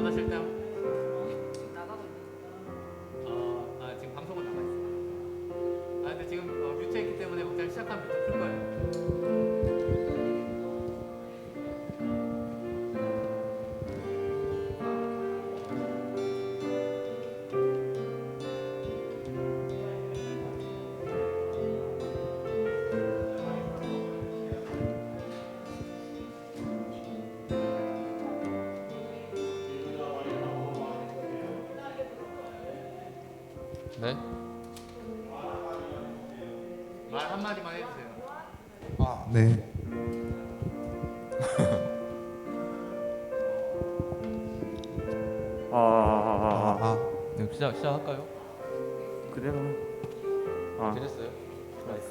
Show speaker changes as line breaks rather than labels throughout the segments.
원하실 때 나가고 있는 지금 방송은 나가 있어. 근데 지금 뮤트했기 때문에 목장 시작하면 뮤트 풀 거예요.
네?
말 한마디만 해주세요.
네.
네, 시작할까요?
그래요.
됐어요? 나이스.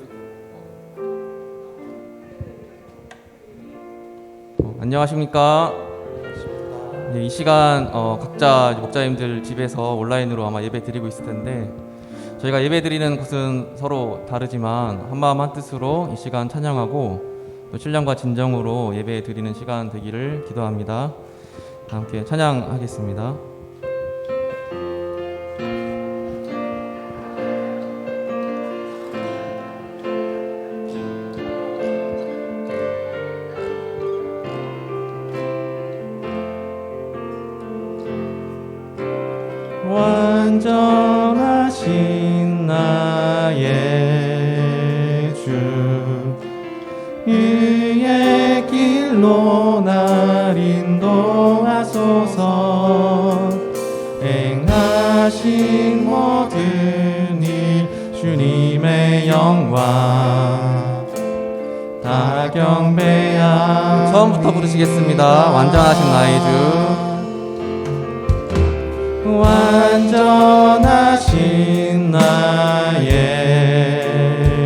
안녕하십니까? 네, 이 시간 각자 목자님들 집에서 온라인으로 아마 예배 드리고 있을 텐데 저희가 예배 드리는 곳은 서로 다르지만 한마음 한뜻으로 이 시간 찬양하고 또 신령과 진정으로 예배 드리는 시간 되기를 기도합니다. 함께 찬양하겠습니다. 완전하신 나의 주 의의 길로 날 인도하소서 행하신 모든 일 주님의 영광 다 경배함. 처음부터 부르시겠습니다. 완전하신 나의 주 완전하신 나의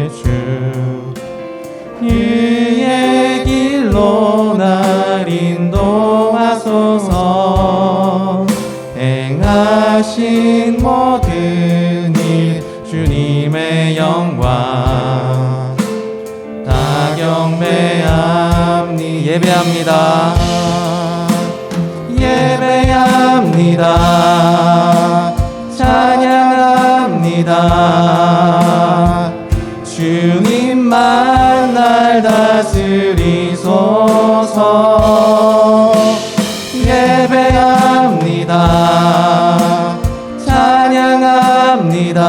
주 의의 길로 날 인도하소서 행하신 모든 일 주님의 영광 다 경배합니 예배합니다. 예배합니다. 찬양합니다. 주님만 날 다스리소서. 예배합니다. 찬양합니다.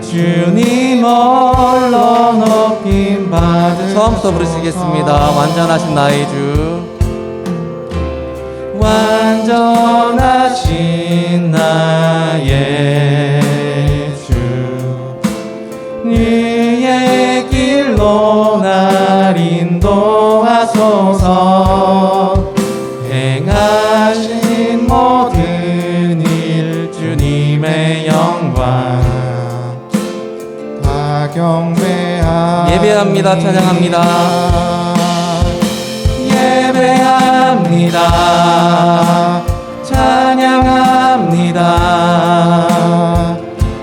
주님 홀로 높임 받으소서. 처음부터 부르시겠습니다. 완전하신 나의 주 완전하신 나의 주 의의 길로 날 인도하소서 행하신 모든 일 주님의 영광 다 경배합니다. 예배합니다. 찬양합니다. 예배합니다. 찬양합니다.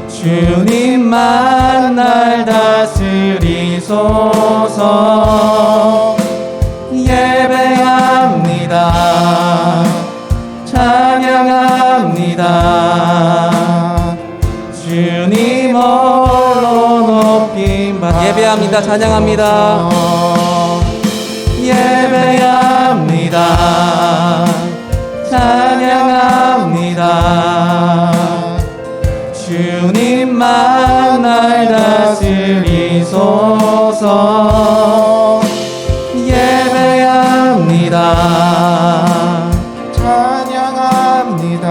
주님만 날 다스리소서. 예배합니다. 찬양합니다. 주님 홀로 높임 받. 예배합니다. 찬양합니다. 예배합니다. 찬양합니다. 주님만 날 다스리소서. 예배합니다. 찬양합니다.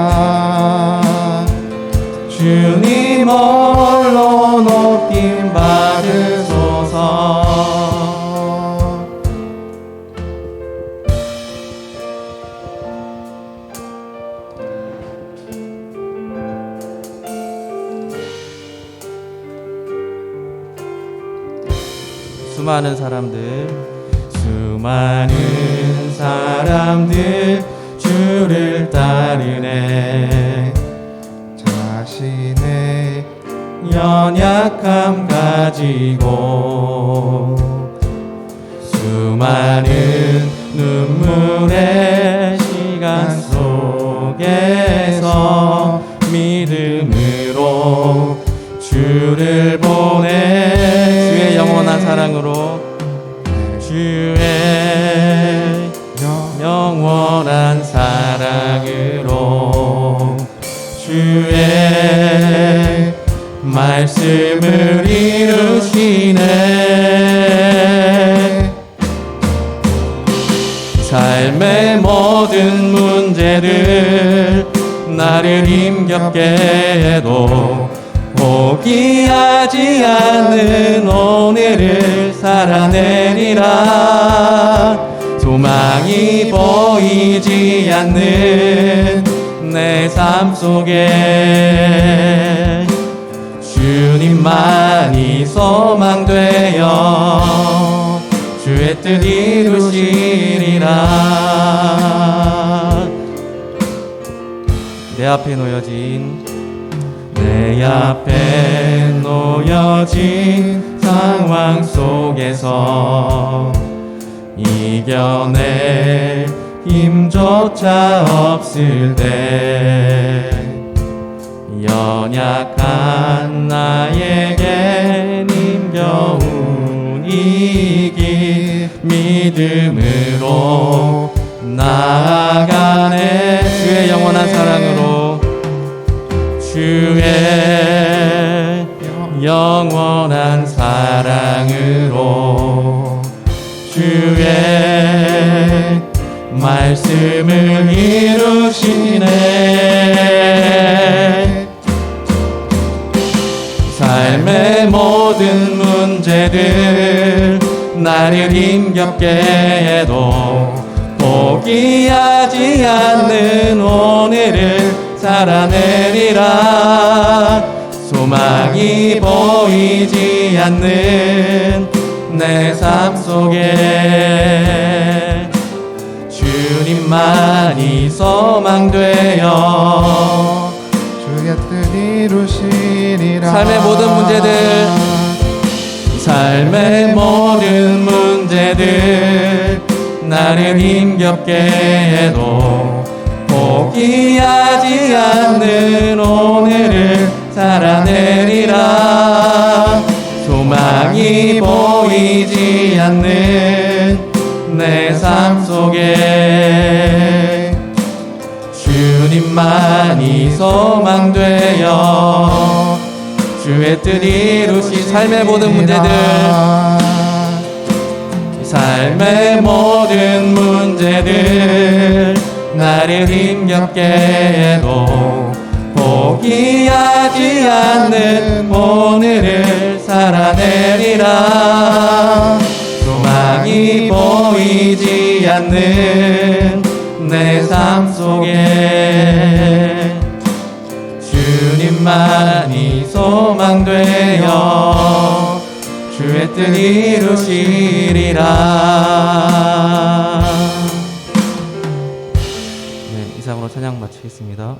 주님 홀로 높임 받으소서. 수많은 사람들 주를 따르네. 자신의 연약함 가지고 수많은 눈물의 시간 주께서 믿음으로 주를 보내 주의 영원한 사랑으로 주의 영원한 사랑으로 주의 말씀을 이루시네. 삶의 모든 문제들 나를 힘겹게 해도 포기하지 않는 오늘을 살아내리라. 소망이 보이지 않는 내 삶 속에 주님만이 소망되어 주의 뜻 이루시리라. 내 앞에 놓여진 상황 속에서 이겨낼 힘조차 없을 때 연약한 나에겐 힘겨운 이 길 믿음으로 나아가네. 주의 영원한 사랑으로 주의 영원한 사랑으로 주의 말씀을 이루시네. 삶의 모든 문제들 나를 힘겹게 해도 포기하지 않는 오늘을 살아내리라. 소망이 보이지 않는 내 삶 속에 주님만이 소망되어
주의 뜻 이루시리라.
삶의 모든 문제들 나를 힘겹게 해도 포기하지 않는 오늘을 살아내리라. 소망이 보이지 않는 내 삶 속에 주님만이 소망되어 주의 뜻 이루시. 삶의 모든 문제들 나를 힘겹게 해도 포기하지 않는 오늘을 살아내리라. 소망이 보이지 않는 내 삶 속에 주님만이 소망되어 주의 뜻 이루시리라. 네, 이상으로 찬양 마치겠습니다.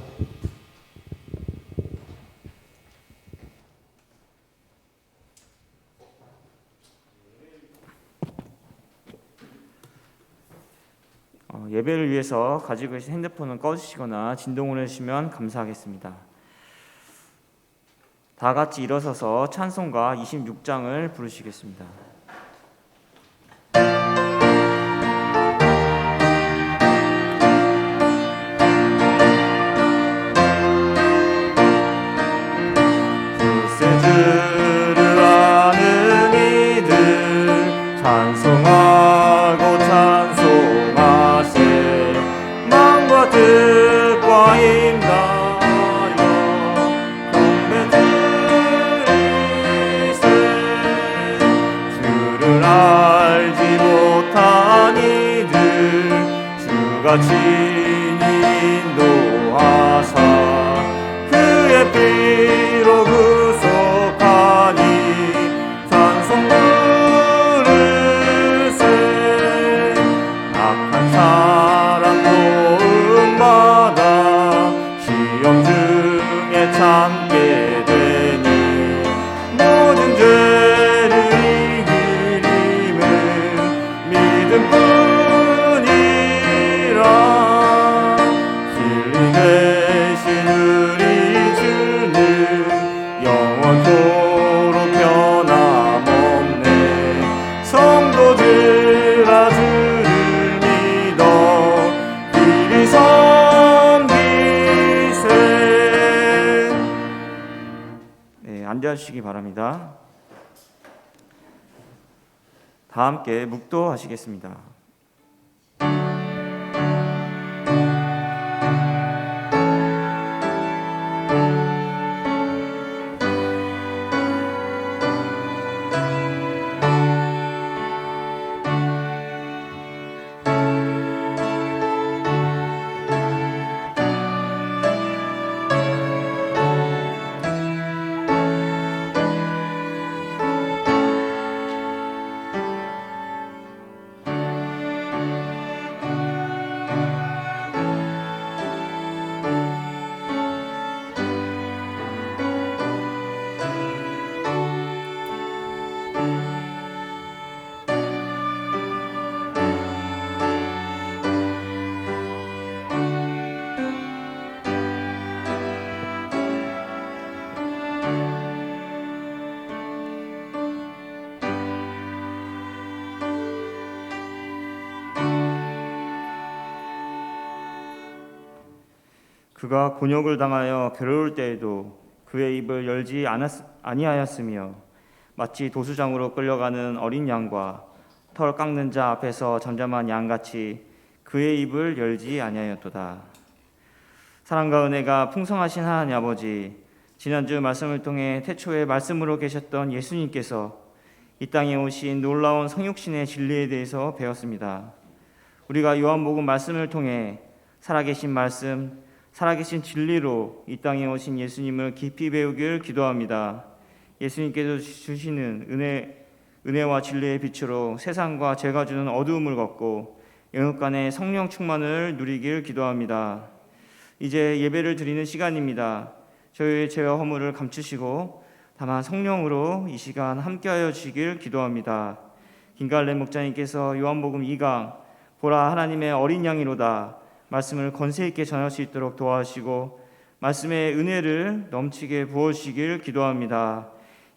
예배를 위해서 가지고 계신 핸드폰을 꺼주시거나 진동을 해주시면 감사하겠습니다. 다 같이 일어서서 찬송가 26장을 부르시겠습니다.
주를 아는 이들 찬송하고 찬송하세. 마음과 뜻과 힘다하여 경배 드리세. 주를 알지 못한 이들 주가 친히 인도하사 그의 피로 구속하니 찬송 부르세. 악한 사람 도움받아 시험 중에 참게 되니 모든 죄를 이기림은 믿음뿐이라.
주시기 바랍니다. 다 함께 묵도하시겠습니다. 그가 곤욕을 당하여 괴로울 때에도 그의 입을 열지 아니하였으며 마치 도수장으로 끌려가는 어린 양과 털 깎는 자 앞에서 잠잠한 양같이 그의 입을 열지 아니하였도다. 사랑과 은혜가 풍성하신 하나님 아버지, 지난주 말씀을 통해 태초에 말씀으로 계셨던 예수님께서 이 땅에 오신 놀라운 성육신의 진리에 대해서 배웠습니다. 우리가 요한복음 말씀을 통해 살아계신 말씀, 살아계신 진리로 이 땅에 오신 예수님을 깊이 배우길 기도합니다. 예수님께서 주시는 은혜와 진리의 빛으로 세상과 죄가 주는 어두움을 걷고 영육간의 성령 충만을 누리길 기도합니다. 이제 예배를 드리는 시간입니다. 저희의 죄와 허물을 감추시고 다만 성령으로 이 시간 함께하여 주시길 기도합니다. 김갈래 목자님께서 요한복음 2강 보라 하나님의 어린 양이로다 말씀을 권세 있게 전할 수 있도록 도와주시고 말씀의 은혜를 넘치게 부어주시길 기도합니다.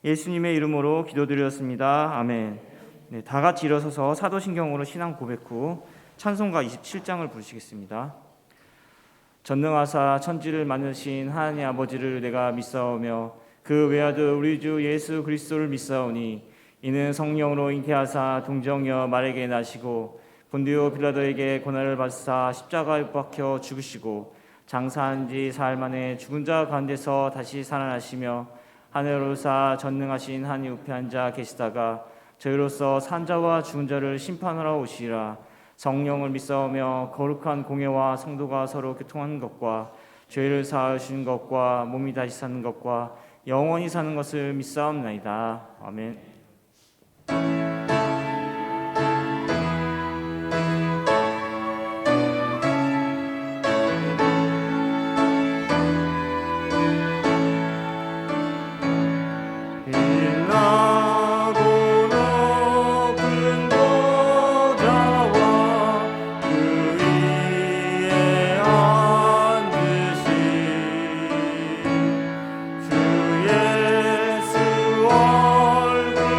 예수님의 이름으로 기도드렸습니다. 아멘. 네, 다 같이 일어서서 사도신경으로 신앙 고백 후 찬송가 27장을 부르시겠습니다. 전능하사 천지를 만드신 하나님 아버지를 내가 믿사오며 그 외아들 우리 주 예수 그리스도를 믿사오니 이는 성령으로 잉태하사 동정녀 마리아에게 나시고 본디오 빌라도에게 고난을 받으사 십자가에 못 박혀 죽으시고 장사한 지 사흘 만에 죽은 자 가운데서 다시 살아나시며 하늘로사 전능하신 하나님 우편에 앉아 계시다가 저희로서 산 자와 죽은 자를 심판하러 오시리라. 성령을 믿사오며 거룩한 공예와 성도가 서로 교통하는 것과 죄를 사하시는 것과 몸이 다시 사는 것과 영원히 사는 것을 믿사옵나이다. 아멘.
주 예수 얼굴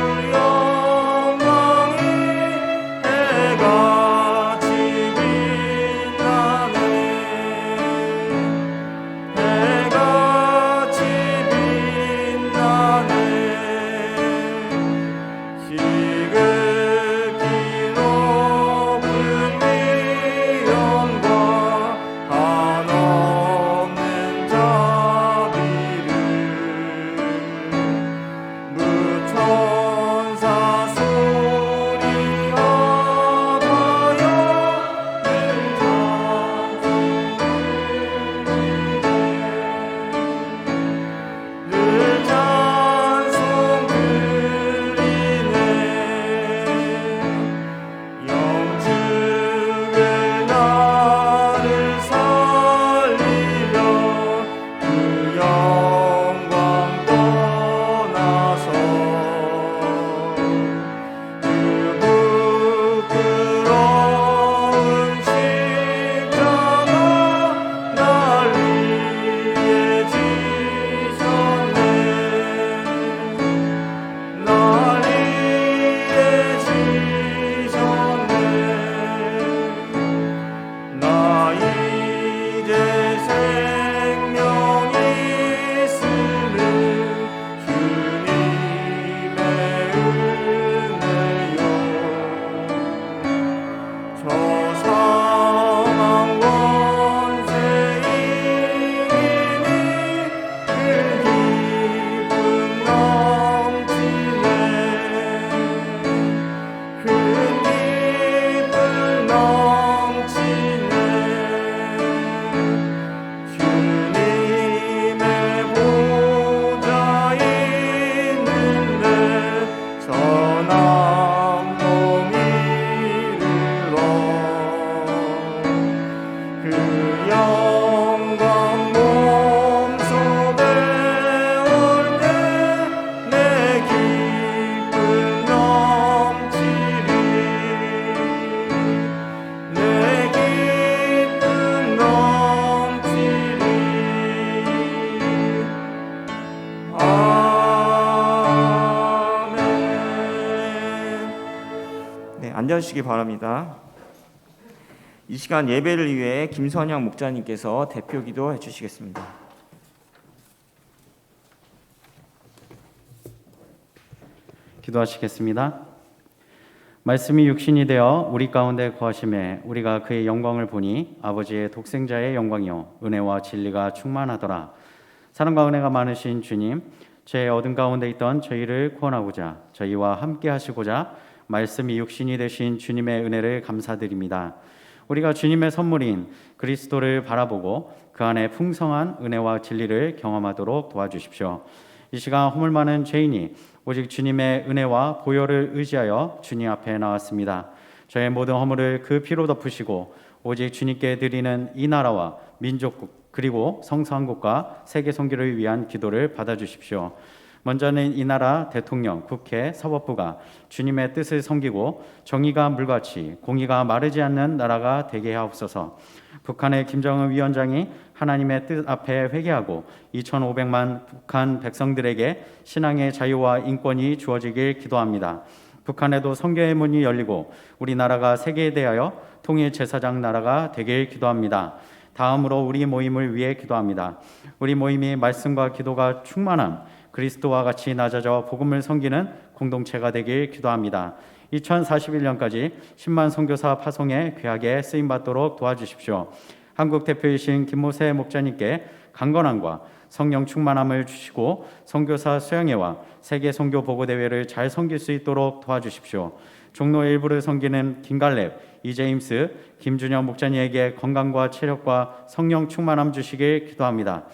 앉아주시기 바랍니다. 이 시간 예배를 위해 김선영 목자님께서 대표 기도해 주시겠습니다.
기도하시겠습니다. 말씀이 육신이 되어 우리 가운데 거하심에 우리가 그의 영광을 보니 아버지의 독생자의 영광이요 은혜와 진리가 충만하더라. 사랑과 은혜가 많으신 주님, 죄의 어둠 가운데 있던 저희를 구원하고자 저희와 함께 하시고자 말씀이 육신이 되신 주님의 은혜를 감사드립니다. 우리가 주님의 선물인 그리스도를 바라보고 그 안에 풍성한 은혜와 진리를 경험하도록 도와주십시오. 이 시간 허물 많은 죄인이 오직 주님의 은혜와 보혈을 의지하여 주님 앞에 나왔습니다. 저의 모든 허물을 그 피로 덮으시고 오직 주님께 드리는 이 나라와 민족 그리고 성서한국과 세계 선교를 위한 기도를 받아주십시오. 먼저는 이 나라 대통령, 국회, 사법부가 주님의 뜻을 섬기고 정의가 물같이 공의가 마르지 않는 나라가 되게 하옵소서. 북한의 김정은 위원장이 하나님의 뜻 앞에 회개하고 2,500만 북한 백성들에게 신앙의 자유와 인권이 주어지길 기도합니다. 북한에도 선교의 문이 열리고 우리나라가 세계에 대하여 통일 제사장 나라가 되길 기도합니다. 다음으로 우리 모임을 위해 기도합니다. 우리 모임이 말씀과 기도가 충만한 그리스도와 같이 낮아져 복음을 섬기는 공동체가 되길 기도합니다. 2041년까지 10만 선교사 파송에 귀하게 쓰임받도록 도와주십시오. 한국 대표이신 김모세 목자님께 강건함과 성령 충만함을 주시고 선교사 수양회와 세계 선교 보고 대회를 잘 섬길 수 있도록 도와주십시오. 종로 일부를 섬기는 김갈렙, 이제임스, 김준영 목자님에게 건강과 체력과 성령 충만함 주시길 기도합니다.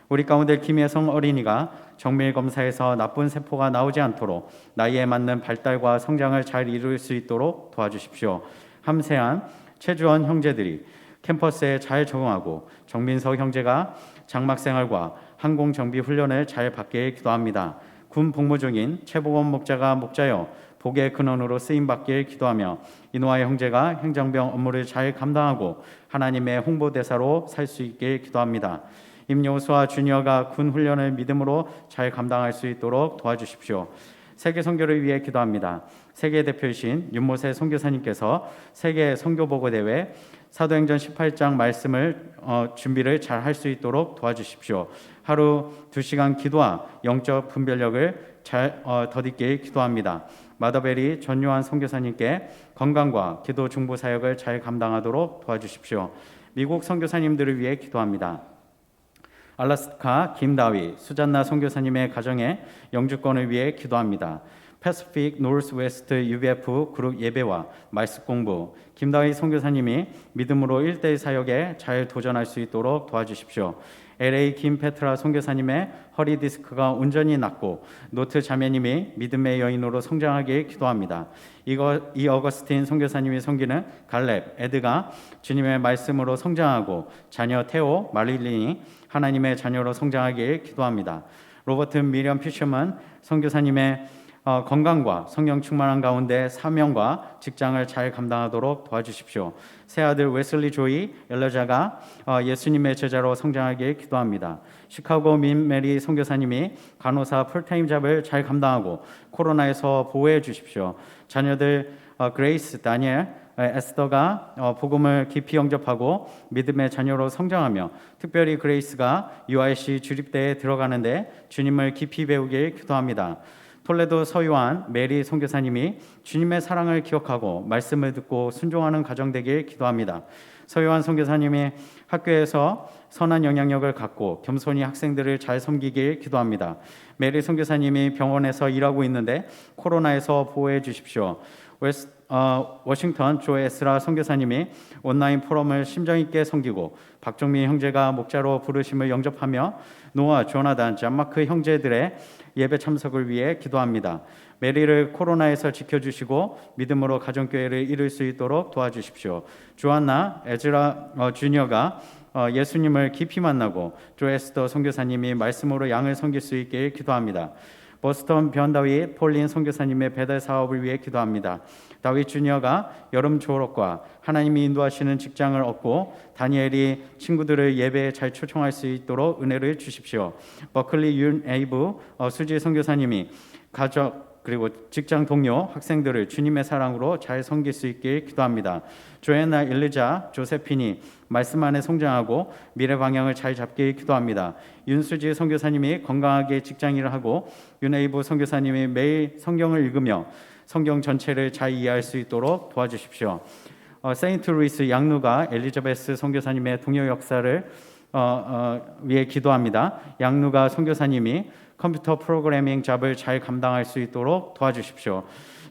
우리 가운데 김혜성 어린이가 정밀 검사에서 나쁜 세포가 나오지 않도록 나이에 맞는 발달과 성장을 잘 이룰 수 있도록 도와주십시오. 함세한, 최주원 형제들이 캠퍼스에 잘 적응하고 정민석 형제가 장막 생활과 항공 정비 훈련을 잘 받게 기도합니다. 군 복무 중인 최보건 목자가 목자여 복의 근원으로 쓰임 받길 기도하며 이노아 형제가 행정병 업무를 잘 감당하고 하나님의 홍보대사로 살 수 있길 기도합니다. 임요수와 주니어가 군 훈련을 믿음으로 잘 감당할 수 있도록 도와주십시오. 세계 선교를 위해 기도합니다. 세계 대표이신 윤모세 선교사님께서 세계 선교 보고 대회 사도행전 18장 말씀을 준비를 잘 할 수 있도록 도와주십시오. 하루 2시간 기도와 영적 분별력을 잘 덧입길 기도합니다. 마더베리 전요한 선교사님께 건강과 기도 중보 사역을 잘 감당하도록 도와주십시오. 미국 선교사님들을 위해 기도합니다. 알라스카 김다위 수잔나 선교사님의 가정의 영주권을 위해 기도합니다. 패시픽 노스웨스트 UBF 그룹 예배와 말씀 공부 김다위 선교사님이 믿음으로 1대1 사역에 잘 도전할 수 있도록 도와주십시오. LA 김페트라 선교사님의 허리 디스크가 온전히 낫고 노트 자매님이 믿음의 여인으로 성장하길 기도합니다. 이 어거스틴 선교사님이 섬기는 갈렙, 에드가 주님의 말씀으로 성장하고 자녀 테오, 마릴린이 하나님의 자녀로 성장하길 기도합니다. 로버트 미리엄 피셔먼 선교사님의 건강과 성령 충만한 가운데 사명과 직장을 잘 감당하도록 도와주십시오. 새아들 웨슬리 조이 엘러자가 예수님의 제자로 성장하길 기도합니다. 시카고 민 메리 선교사님이 간호사 풀타임 잡을 잘 감당하고 코로나에서 보호해 주십시오. 자녀들 그레이스, 다니엘, 에스더가 복음을 깊이 영접하고 믿음의 자녀로 성장하며 특별히 그레이스가 UIC 주립대에 들어가는데 주님을 깊이 배우길 기도합니다. 톨레도 서요한 메리 선교사님이 주님의 사랑을 기억하고 말씀을 듣고 순종하는 가정 되길 기도합니다. 서요한 선교사님이 학교에서 선한 영향력을 갖고 겸손히 학생들을 잘 섬기길 기도합니다. 메리 선교사님이 병원에서 일하고 있는데 코로나에서 보호해 주십시오. 워싱턴 조 에스라 선교사님이 온라인 포럼을 심정 있게 섬기고 박종민 형제가 목자로 부르심을 영접하며 노아, 조나단, 잔마크 형제들의 예배 참석을 위해 기도합니다. 메리를 코로나에서 지켜주시고 믿음으로 가정교회를 이룰 수 있도록 도와주십시오. 조안나, 에즈라 주니어가 예수님을 깊이 만나고 조에스더 선교사님이 말씀으로 양을 섬길 수 있게 기도합니다. 보스턴 변다윗 폴린 선교사님의 배달 사업을 위해 기도합니다. 다윗 주니어가 여름 졸업과 하나님이 인도하시는 직장을 얻고 다니엘이 친구들을 예배에 잘 초청할 수 있도록 은혜를 주십시오. 버클리 윤 에이브 수지 선교사님이 그리고 직장 동료, 학생들을 주님의 사랑으로 잘 섬길 수 있길 기도합니다. 조앤나 일리자 조세핀이 말씀 안에 성장하고 미래 방향을 잘 잡길 기도합니다. 윤수지 선교사님이 건강하게 직장 일을 하고 윤에이브 선교사님이 매일 성경을 읽으며 성경 전체를 잘 이해할 수 있도록 도와주십시오. 세인트 루이스 양누가 엘리자베스 선교사님의 동요 역사를 위해 기도합니다. 양누가 선교사님이 컴퓨터 프로그래밍 잡을 잘 감당할 수 있도록 도와주십시오.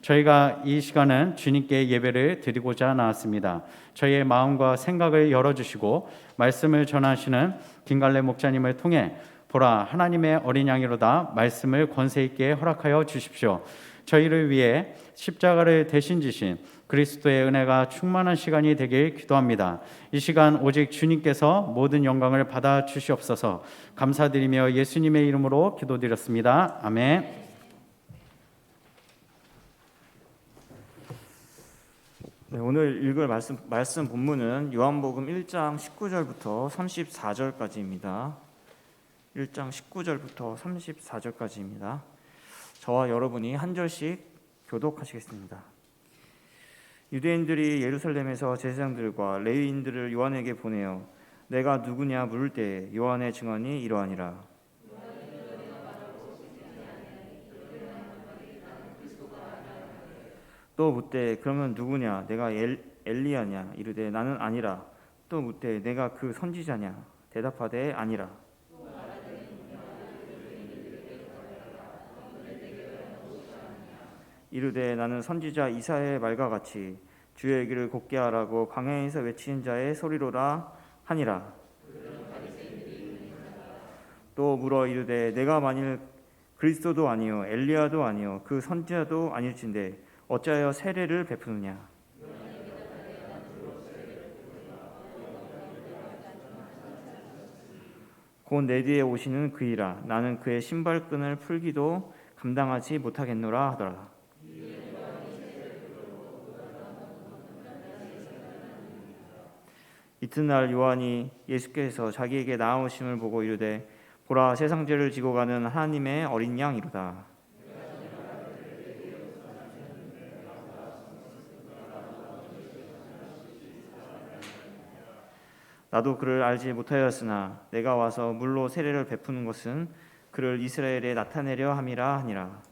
저희가 이 시간은 주님께 예배를 드리고자 나왔습니다. 저희의 마음과 생각을 열어주시고 말씀을 전하시는 김갈래 목사님을 통해 보라 하나님의 어린 양이로다 말씀을 권세 있게 허락하여 주십시오. 저희를 위해 십자가를 대신 지신 그리스도의 은혜가 충만한 시간이 되길 기도합니다. 이 시간 오직 주님께서 모든 영광을 받아 주시옵소서. 감사드리며 예수님의 이름으로 기도드렸습니다. 아멘.
네, 오늘 읽을 말씀 본문은 요한복음 1장 19절부터 34절까지입니다. 1장 19절부터 34절까지입니다. 저와 여러분이 한 절씩 교독하시겠습니다. 유대인들이 예루살렘에서 제사장들과 레위인들을 요한에게 보내어 내가 누구냐 물을 때에 요한의 증언이 이러하니라. 또 묻되 그러면 누구냐 내가 엘리야냐 이르되 나는 아니라. 또 묻되 내가 그 선지자냐 대답하되 아니라. 이르되 나는 선지자 이사야의 말과 같이 주의 길을 곧게 하라고 광야에서 외치는 자의 소리로라 하니라. 또 물어 이르되 내가 만일 그리스도도 아니요 엘리야도 아니요 그 선지자도 아닐진데 어찌하여 세례를 베푸느냐. 곧 내 뒤에 오시는 그이라. 나는 그의 신발끈을 풀기도 감당하지 못하겠노라 하더라. 이튿날 요한이 예수께서 자기에게 나아오심을 보고 이르되 보라 세상 죄를 지고 가는 하나님의 어린 양이로다. 나도 그를 알지 못하였으나 내가 와서 물로 세례를 베푸는 것은 그를 이스라엘에 나타내려 함이라 하니라.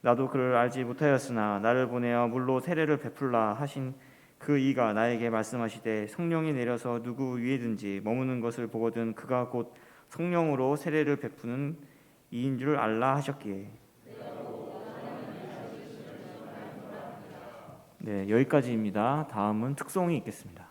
나도 그를 알지 못하였으나 나를 보내어 물로 세례를 베풀라 하신 그 이가 나에게 말씀하시되 성령이 내려서 누구 위에든지 머무는 것을 보거든 그가 곧 성령으로 세례를 베푸는 이인 줄 알라 하셨기에. 네, 여기까지입니다. 다음은 특송이 있겠습니다.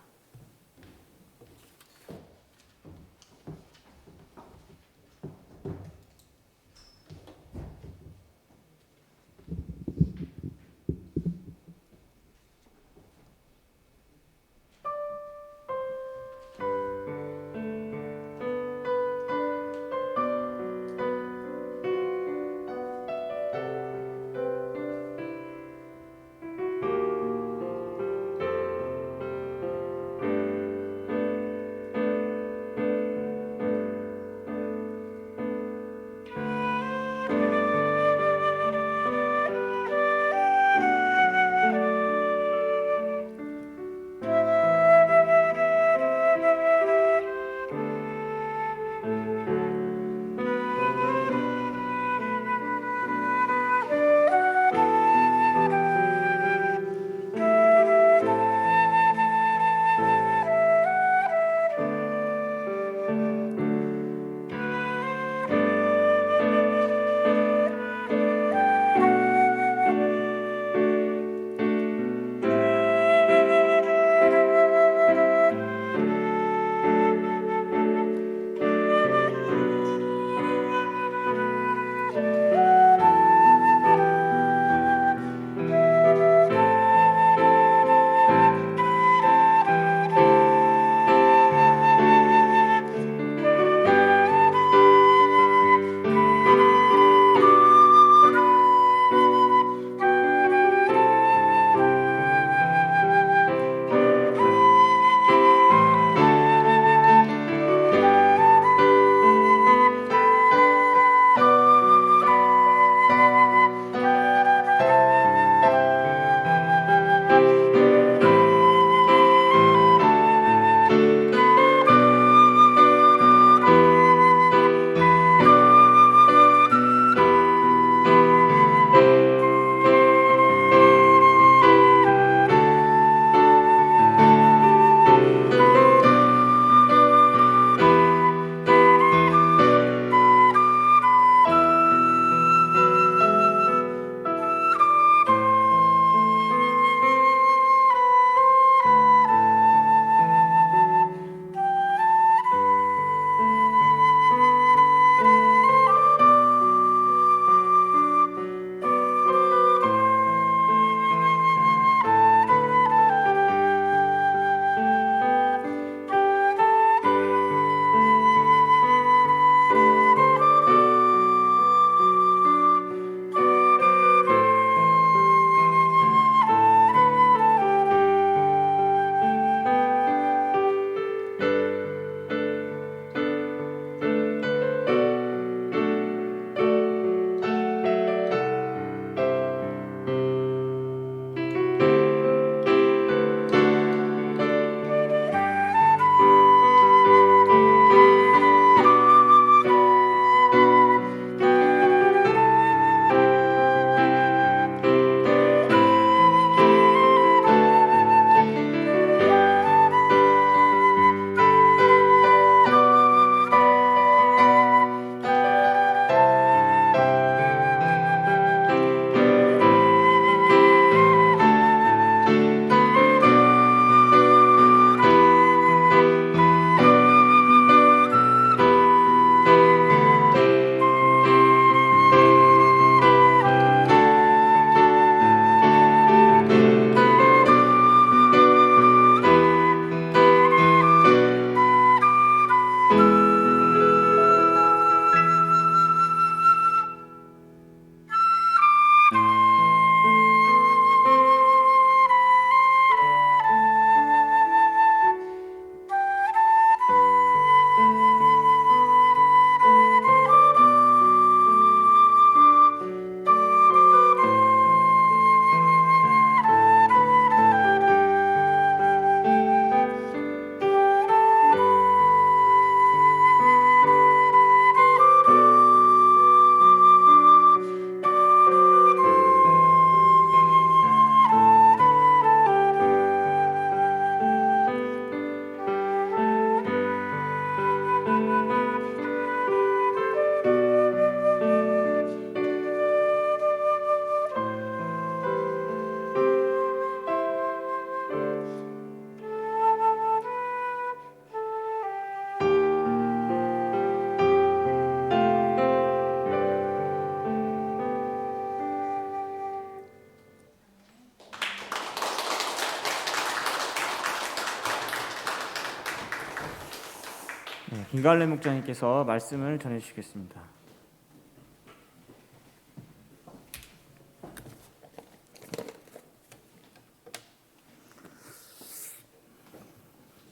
김갈래 목장님께서 말씀을 전해 주시겠습니다.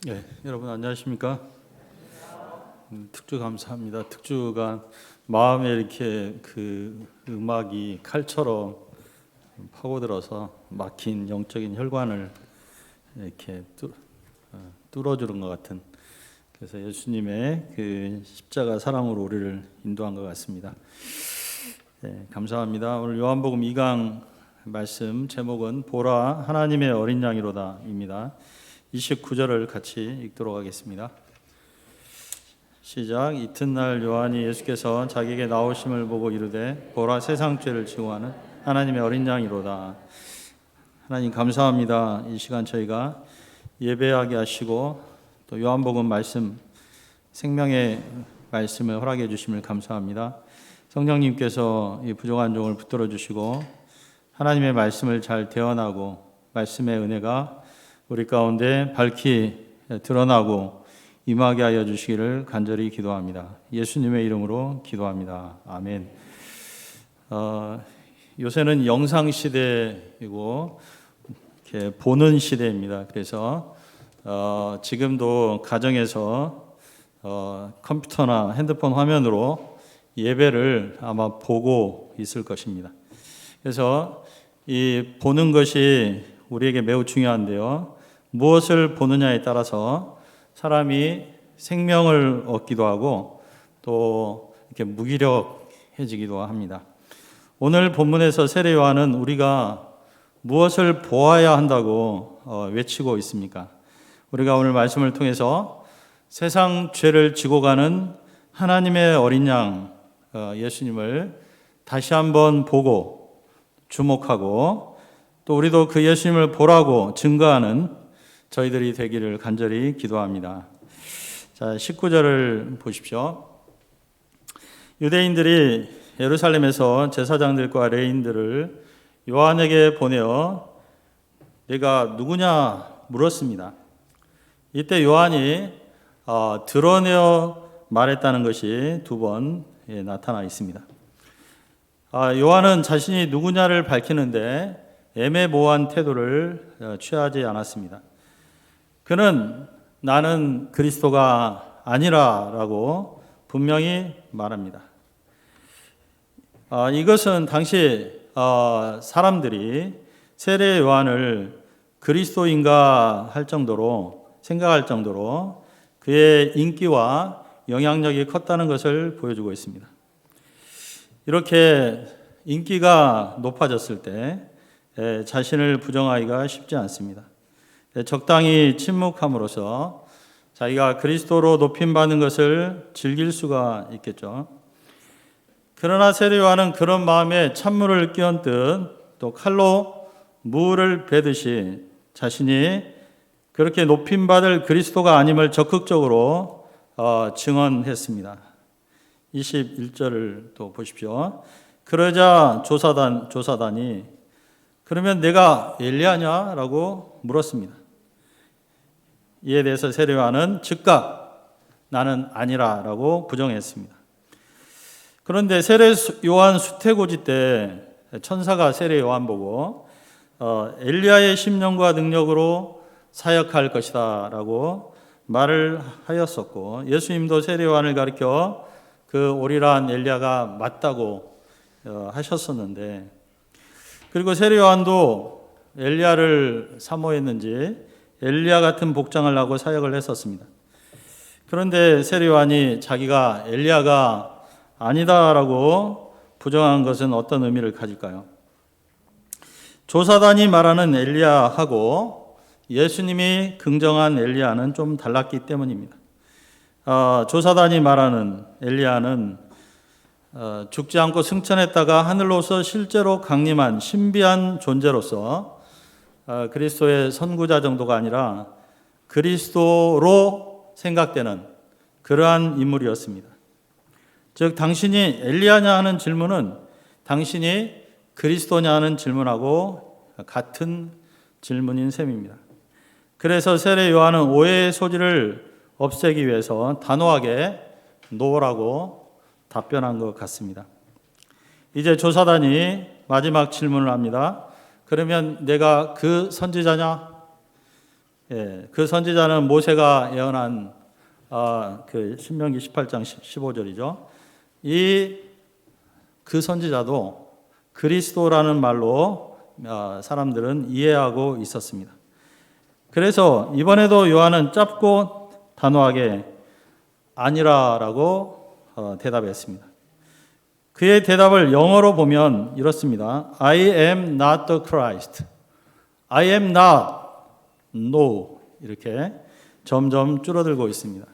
네, 여러분 안녕하십니까? 특주 감사합니다. 특주가 마음에 이렇게 그 음악이 칼처럼 파고들어서 막힌 영적인 혈관을 이렇게 뚫어주는 것 같은, 그래서 예수님의 그 십자가 사랑으로 우리를 인도한 것 같습니다. 네, 감사합니다. 오늘 요한복음 2강 말씀 제목은 보라 하나님의 어린 양이로다입니다. 29절을 같이 읽도록 하겠습니다. 시작. 이튿날 요한이 예수께서 자기에게 나오심을 보고 이르되 보라 세상 죄를 지고 하는 하나님의 어린 양이로다. 하나님 감사합니다. 이 시간 저희가 예배하게 하시고 또 요한복음 말씀 생명의 말씀을 허락해 주심을 감사합니다. 성령님께서 이 부족한 종을 붙들어 주시고 하나님의 말씀을 잘 대언하고 말씀의 은혜가 우리 가운데 밝히 드러나고 임하게 하여 주시기를 간절히 기도합니다. 예수님의 이름으로 기도합니다. 아멘. 요새는 영상 시대이고 이렇게 보는 시대입니다. 그래서 지금도 가정에서 컴퓨터나 핸드폰 화면으로 예배를 아마 보고 있을 것입니다. 그래서 이 보는 것이 우리에게 매우 중요한데요. 무엇을 보느냐에 따라서 사람이 생명을 얻기도 하고 또 이렇게 무기력해지기도 합니다. 오늘 본문에서 세례 요한은 우리가 무엇을 보아야 한다고 외치고 있습니까? 우리가 오늘 말씀을 통해서 세상 죄를 지고 가는 하나님의 어린 양 예수님을 다시 한번 보고 주목하고 또 우리도 그 예수님을 보라고 증거하는 저희들이 되기를 간절히 기도합니다. 자, 19절을 보십시오. 유대인들이 예루살렘에서 제사장들과 레인들을 요한에게 보내어 네가 누구냐 물었습니다. 이때 요한이 드러내어 말했다는 것이 두 번 나타나 있습니다. 요한은 자신이 누구냐를 밝히는데 애매모호한 태도를 취하지 않았습니다. 그는 나는 그리스도가 아니라라고 분명히 말합니다. 이것은 당시 사람들이 세례 요한을 그리스도인가 할 정도로 생각할 정도로 그의 인기와 영향력이 컸다는 것을 보여주고 있습니다. 이렇게 인기가 높아졌을 때 자신을 부정하기가 쉽지 않습니다. 적당히 침묵함으로써 자기가 그리스도로 높임받는 것을 즐길 수가 있겠죠. 그러나 세례 요한은 그런 마음에 찬물을 끼얹듯 또 칼로 무를 베듯이 자신이 그렇게 높임받을 그리스도가 아님을 적극적으로 증언했습니다. 21절을 또 보십시오. 그러자 조사단이 그러면 내가 엘리야냐라고 물었습니다. 이에 대해서 세례 요한은 즉각 나는 아니라라고 부정했습니다. 그런데 세례 요한 수태고지 때 천사가 세례 요한 보고 엘리야의 심령과 능력으로 사역할 것이다라고 말을 하였었고 예수님도 세례 요한을 가리켜 그 오리란 엘리야가 맞다고 하셨었는데 그리고 세례 요한도 엘리야를 사모했는지 엘리야 같은 복장을 하고 사역을 했었습니다. 그런데 세례 요한이 자기가 엘리야가 아니다라고 부정한 것은 어떤 의미를 가질까요? 조사단이 말하는 엘리야하고 예수님이 긍정한 엘리야는 좀 달랐기 때문입니다. 조사단이 말하는 엘리야는 죽지 않고 승천했다가 하늘로서 실제로 강림한 신비한 존재로서 그리스도의 선구자 정도가 아니라 그리스도로 생각되는 그러한 인물이었습니다. 즉 당신이 엘리야냐 하는 질문은 당신이 그리스도냐 하는 질문하고 같은 질문인 셈입니다. 그래서 세례 요한은 오해의 소지를 없애기 위해서 단호하게 노라고 답변한 것 같습니다. 이제 조사단이 마지막 질문을 합니다. 그러면 내가 그 선지자냐? 예, 그 선지자는 모세가 예언한 그 신명기 18장 15절이죠. 그 선지자도 그리스도라는 말로 사람들은 이해하고 있었습니다. 그래서 이번에도 요한은 짧고 단호하게 아니라라고 대답했습니다. 그의 대답을 영어로 보면 이렇습니다. I am not the Christ. I am not, no. 이렇게 점점 줄어들고 있습니다.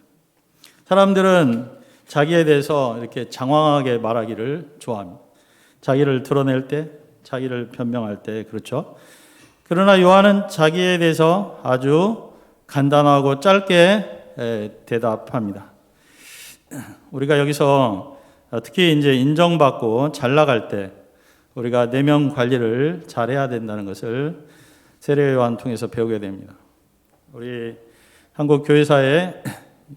사람들은 자기에 대해서 이렇게 장황하게 말하기를 좋아합니다. 자기를 드러낼 때, 자기를 변명할 때, 그렇죠? 그러나 요한은 자기에 대해서 아주 간단하고 짧게 대답합니다. 우리가 여기서 특히 이제 인정받고 잘 나갈 때 우리가 내면 관리를 잘해야 된다는 것을 세례 요한 통해서 배우게 됩니다. 우리 한국 교회사의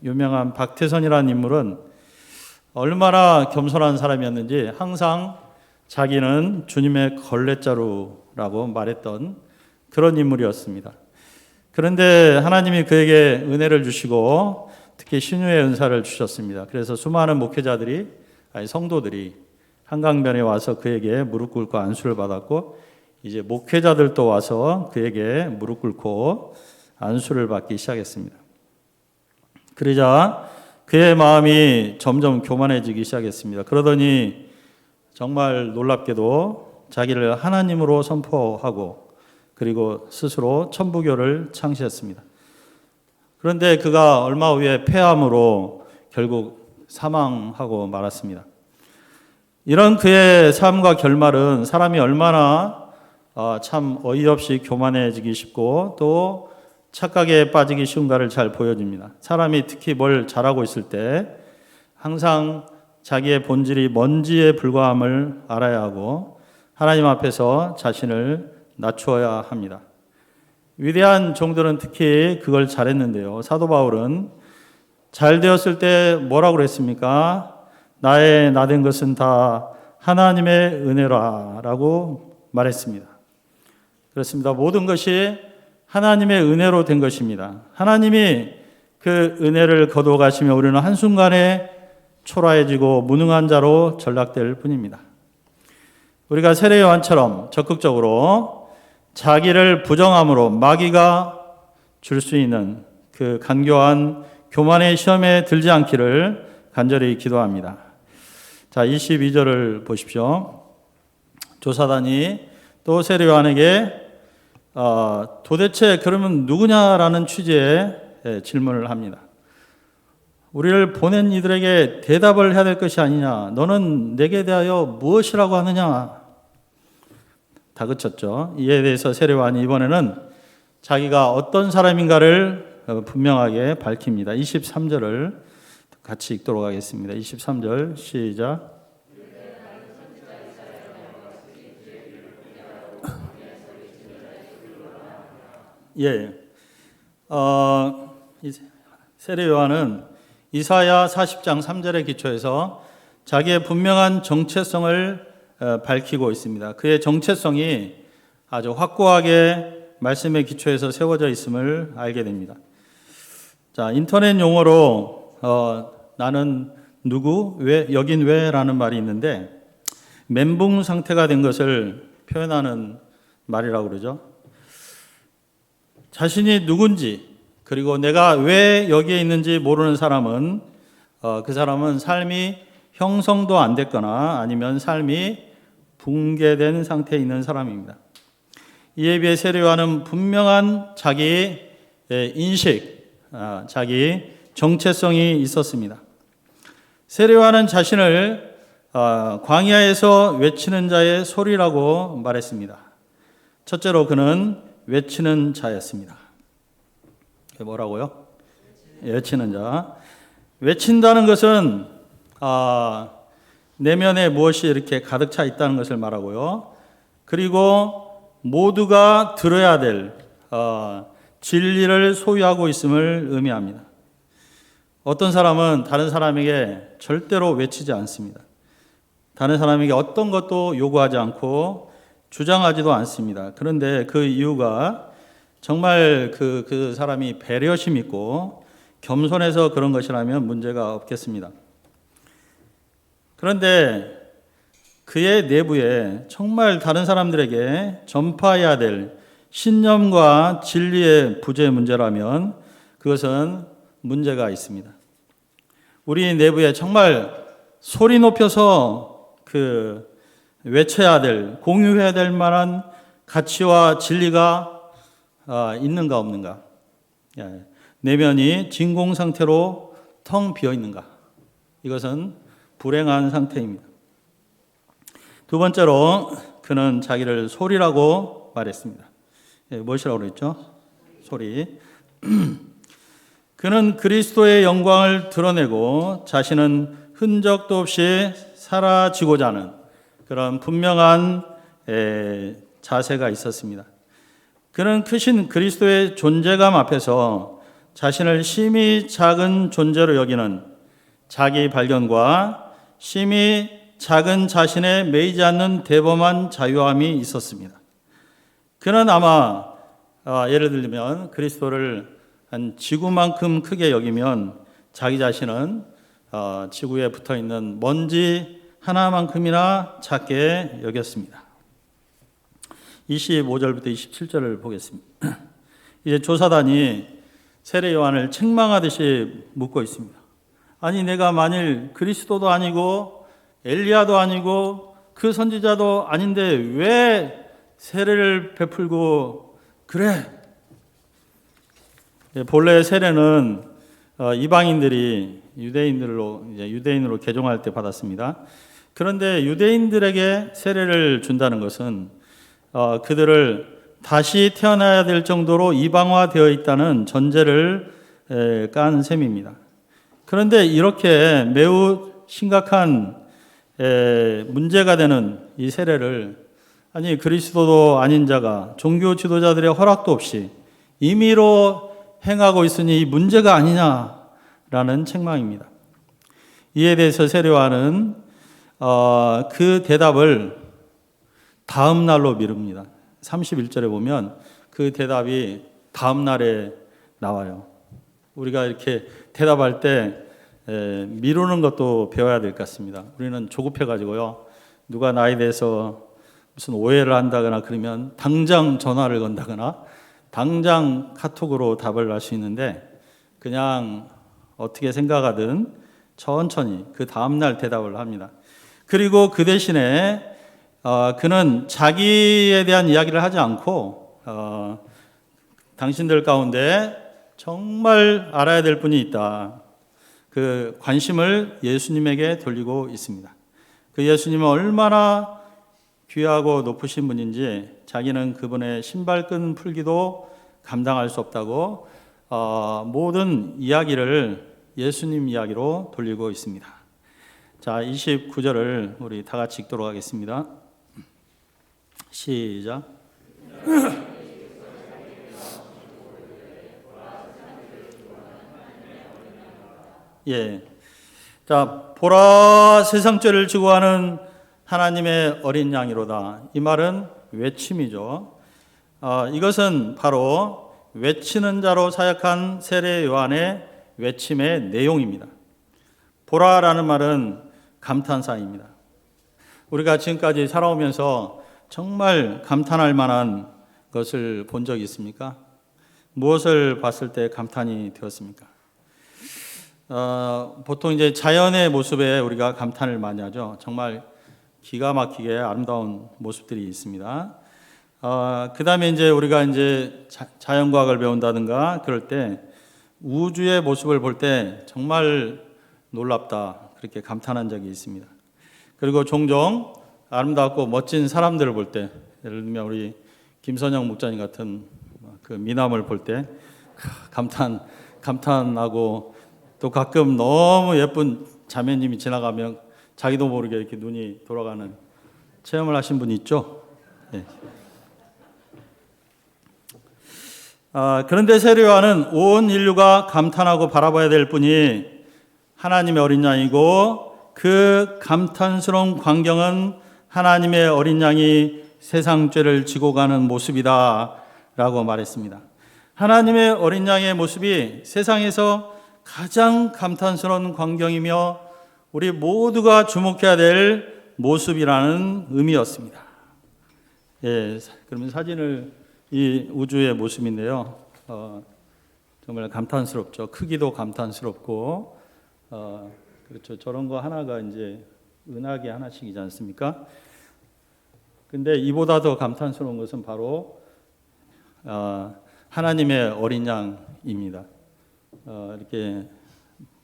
유명한 박태선이라는 인물은 얼마나 겸손한 사람이었는지 항상 자기는 주님의 걸레자루라고 말했던 그런 인물이었습니다. 그런데 하나님이 그에게 은혜를 주시고 특히 신유의 은사를 주셨습니다. 그래서 수많은 목회자들이, 성도들이 한강변에 와서 그에게 무릎 꿇고 안수를 받았고, 이제 목회자들도 와서 그에게 무릎 꿇고 안수를 받기 시작했습니다. 그러자 그의 마음이 점점 교만해지기 시작했습니다. 그러더니 정말 놀랍게도 자기를 하나님으로 선포하고 그리고 스스로 천부교를 창시했습니다. 그런데 그가 얼마 후에 폐암으로 결국 사망하고 말았습니다. 이런 그의 삶과 결말은 사람이 얼마나 참 어이없이 교만해지기 쉽고 또 착각에 빠지기 쉬운가를 잘 보여줍니다. 사람이 특히 뭘 잘하고 있을 때 항상 자기의 본질이 뭔지에 불과함을 알아야 하고 하나님 앞에서 자신을 낮추어야 합니다. 위대한 종들은 특히 그걸 잘했는데요. 사도 바울은 잘 되었을 때 뭐라고 그랬습니까? 나의 나된 것은 다 하나님의 은혜라라고 말했습니다. 그렇습니다. 모든 것이 하나님의 은혜로 된 것입니다. 하나님이 그 은혜를 거두어 가시며 우리는 한순간에 초라해지고 무능한 자로 전락될 뿐입니다. 우리가 세례 요한처럼 적극적으로 자기를 부정함으로 마귀가 줄 수 있는 그 간교한 교만의 시험에 들지 않기를 간절히 기도합니다. 자, 22절을 보십시오. 조사단이 또 세례 요한에게 도대체 그러면 누구냐라는 취지의 질문을 합니다. 우리를 보낸 이들에게 대답을 해야 될 것이 아니냐. 너는 내게 대하여 무엇이라고 하느냐. 다그쳤죠. 이에 대해서 세례 요한이 이번에는 자기가 어떤 사람인가를 분명하게 밝힙니다. 23절을 같이 읽도록 하겠습니다. 23절 시작. 예, 세례 요한은 이사야 40장 3절의 기초에서 자기의 분명한 정체성을 밝히고 있습니다. 그의 정체성이 아주 확고하게 말씀의 기초에서 세워져 있음을 알게 됩니다. 자, 인터넷 용어로 나는 누구, 왜, 여긴 왜 라는 말이 있는데 멘붕 상태가 된 것을 표현하는 말이라고 그러죠. 자신이 누군지 그리고 내가 왜 여기에 있는지 모르는 사람은 그 사람은 삶이 형성도 안 됐거나 아니면 삶이 붕괴된 상태에 있는 사람입니다. 이에 비해 세례 요한은 분명한 자기 인식, 자기 정체성이 있었습니다. 세례 요한은 자신을 광야에서 외치는 자의 소리라고 말했습니다. 첫째로 그는 외치는 자였습니다. 뭐라고요? 외치는 자. 외친다는 것은 내면에 무엇이 이렇게 가득 차 있다는 것을 말하고요. 그리고 모두가 들어야 될 진리를 소유하고 있음을 의미합니다. 어떤 사람은 다른 사람에게 절대로 외치지 않습니다. 다른 사람에게 어떤 것도 요구하지 않고 주장하지도 않습니다. 그런데 그 이유가 정말 그 사람이 배려심 있고 겸손해서 그런 것이라면 문제가 없겠습니다. 그런데 그의 내부에 정말 다른 사람들에게 전파해야 될 신념과 진리의 부재 문제라면 그것은 문제가 있습니다. 우리 내부에 정말 소리 높여서 외쳐야 될, 공유해야 될 만한 가치와 진리가 있는가 없는가? 내면이 진공 상태로 텅 비어 있는가? 이것은 불행한 상태입니다. 두 번째로 그는 자기를 소리라고 말했습니다. 무엇이라고 그랬죠? 소리. 그는 그리스도의 영광을 드러내고 자신은 흔적도 없이 사라지고자 하는 그런 분명한 자세가 있었습니다. 그는 크신 그리스도의 존재감 앞에서 자신을 심히 작은 존재로 여기는 자기 발견과 심히 작은 자신에 매이지 않는 대범한 자유함이 있었습니다. 그는 아마 예를 들면 그리스도를 한 지구만큼 크게 여기면 자기 자신은 지구에 붙어있는 먼지 하나만큼이나 작게 여겼습니다. 25절부터 27절을 보겠습니다. 이제 조사단이 세례 요한을 책망하듯이 묻고 있습니다. 아니 내가 만일 그리스도도 아니고 엘리야도 아니고 그 선지자도 아닌데 왜 세례를 베풀고 그래? 본래 세례는 이방인들이 유대인으로 개종할 때 받았습니다. 그런데 유대인들에게 세례를 준다는 것은 그들을 다시 태어나야 될 정도로 이방화되어 있다는 전제를 깐 셈입니다. 그런데 이렇게 매우 심각한 문제가 되는 이 세례를 아니 그리스도도 아닌 자가 종교 지도자들의 허락도 없이 임의로 행하고 있으니 이 문제가 아니냐라는 책망입니다. 이에 대해서 세례 요한은 그 대답을 다음 날로 미룹니다. 31절에 보면 그 대답이 다음 날에 나와요. 우리가 이렇게 대답할 때 미루는 것도 배워야 될 것 같습니다. 우리는 조급해가지고요. 누가 나에 대해서 무슨 오해를 한다거나 그러면 당장 전화를 건다거나 당장 카톡으로 답을 할 수 있는데 그냥 어떻게 생각하든 천천히 그 다음날 대답을 합니다. 그리고 그 대신에 그는 자기에 대한 이야기를 하지 않고 당신들 가운데 정말 알아야 될 분이 있다. 그 관심을 예수님에게 돌리고 있습니다. 그 예수님은 얼마나 귀하고 높으신 분인지 자기는 그분의 신발끈 풀기도 감당할 수 없다고 모든 이야기를 예수님 이야기로 돌리고 있습니다. 자, 29절을 우리 다 같이 읽도록 하겠습니다. 시작. 예. 자, 보라 세상 죄를 지고 하는 하나님의 어린 양이로다. 이 말은 외침이죠. 이것은 바로 외치는 자로 사역한 세례 요한의 외침의 내용입니다. 보라라는 말은 감탄사입니다. 우리가 지금까지 살아오면서 정말 감탄할 만한 것을 본 적이 있습니까? 무엇을 봤을 때 감탄이 되었습니까? 보통 이제 자연의 모습에 우리가 감탄을 많이 하죠. 정말 기가 막히게 아름다운 모습들이 있습니다. 그 다음에 이제 우리가 이제 자연과학을 배운다든가 그럴 때 우주의 모습을 볼 때 정말 놀랍다 그렇게 감탄한 적이 있습니다. 그리고 종종 아름답고 멋진 사람들을 볼 때 예를 들면 우리 김선영 목사님 같은 그 미남을 볼 때 감탄하고 또 가끔 너무 예쁜 자매님이 지나가면 자기도 모르게 이렇게 눈이 돌아가는 체험을 하신 분이 있죠. 네. 그런데 세례 요한은 온 인류가 감탄하고 바라봐야 될 분이 하나님의 어린 양이고 그 감탄스러운 광경은 하나님의 어린 양이 세상 죄를 지고 가는 모습이다 라고 말했습니다. 하나님의 어린 양의 모습이 세상에서 가장 감탄스러운 광경이며 우리 모두가 주목해야 될 모습이라는 의미였습니다. 예, 그러면 사진을 이 우주의 모습인데요. 정말 감탄스럽죠. 크기도 감탄스럽고, 그렇죠. 저런 거 하나가 이제 은하계 하나씩이지 않습니까? 근데 이보다 더 감탄스러운 것은 바로 하나님의 어린 양입니다. 이렇게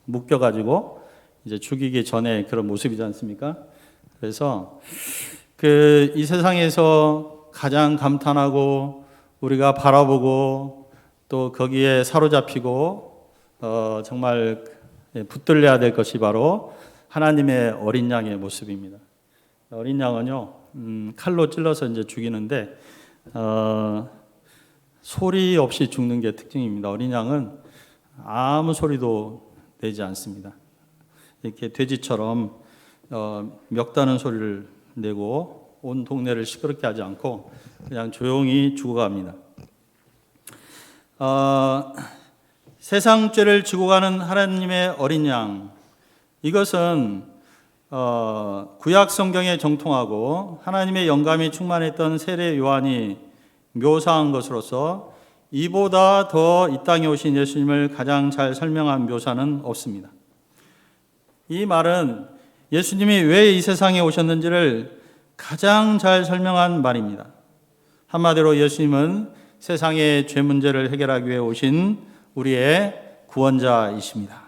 묶여가지고 이제 죽이기 전에 그런 모습이지 않습니까? 그래서 이 세상에서 가장 감탄하고 우리가 바라보고 또 거기에 사로잡히고 정말 붙들려야 될 것이 바로 하나님의 어린 양의 모습입니다. 어린 양은요, 칼로 찔러서 이제 죽이는데 소리 없이 죽는 게 특징입니다. 어린 양은 아무 소리도 내지 않습니다. 이렇게 돼지처럼 멱다는 소리를 내고 온 동네를 시끄럽게 하지 않고 그냥 조용히 죽어갑니다. 세상 죄를 지고 가는 하나님의 어린 양, 이것은 구약 성경에 정통하고 하나님의 영감이 충만했던 세례 요한이 묘사한 것으로서 이보다 더 이 땅에 오신 예수님을 가장 잘 설명한 묘사는 없습니다. 이 말은 예수님이 왜 이 세상에 오셨는지를 가장 잘 설명한 말입니다. 한마디로 예수님은 세상의 죄 문제를 해결하기 위해 오신 우리의 구원자이십니다.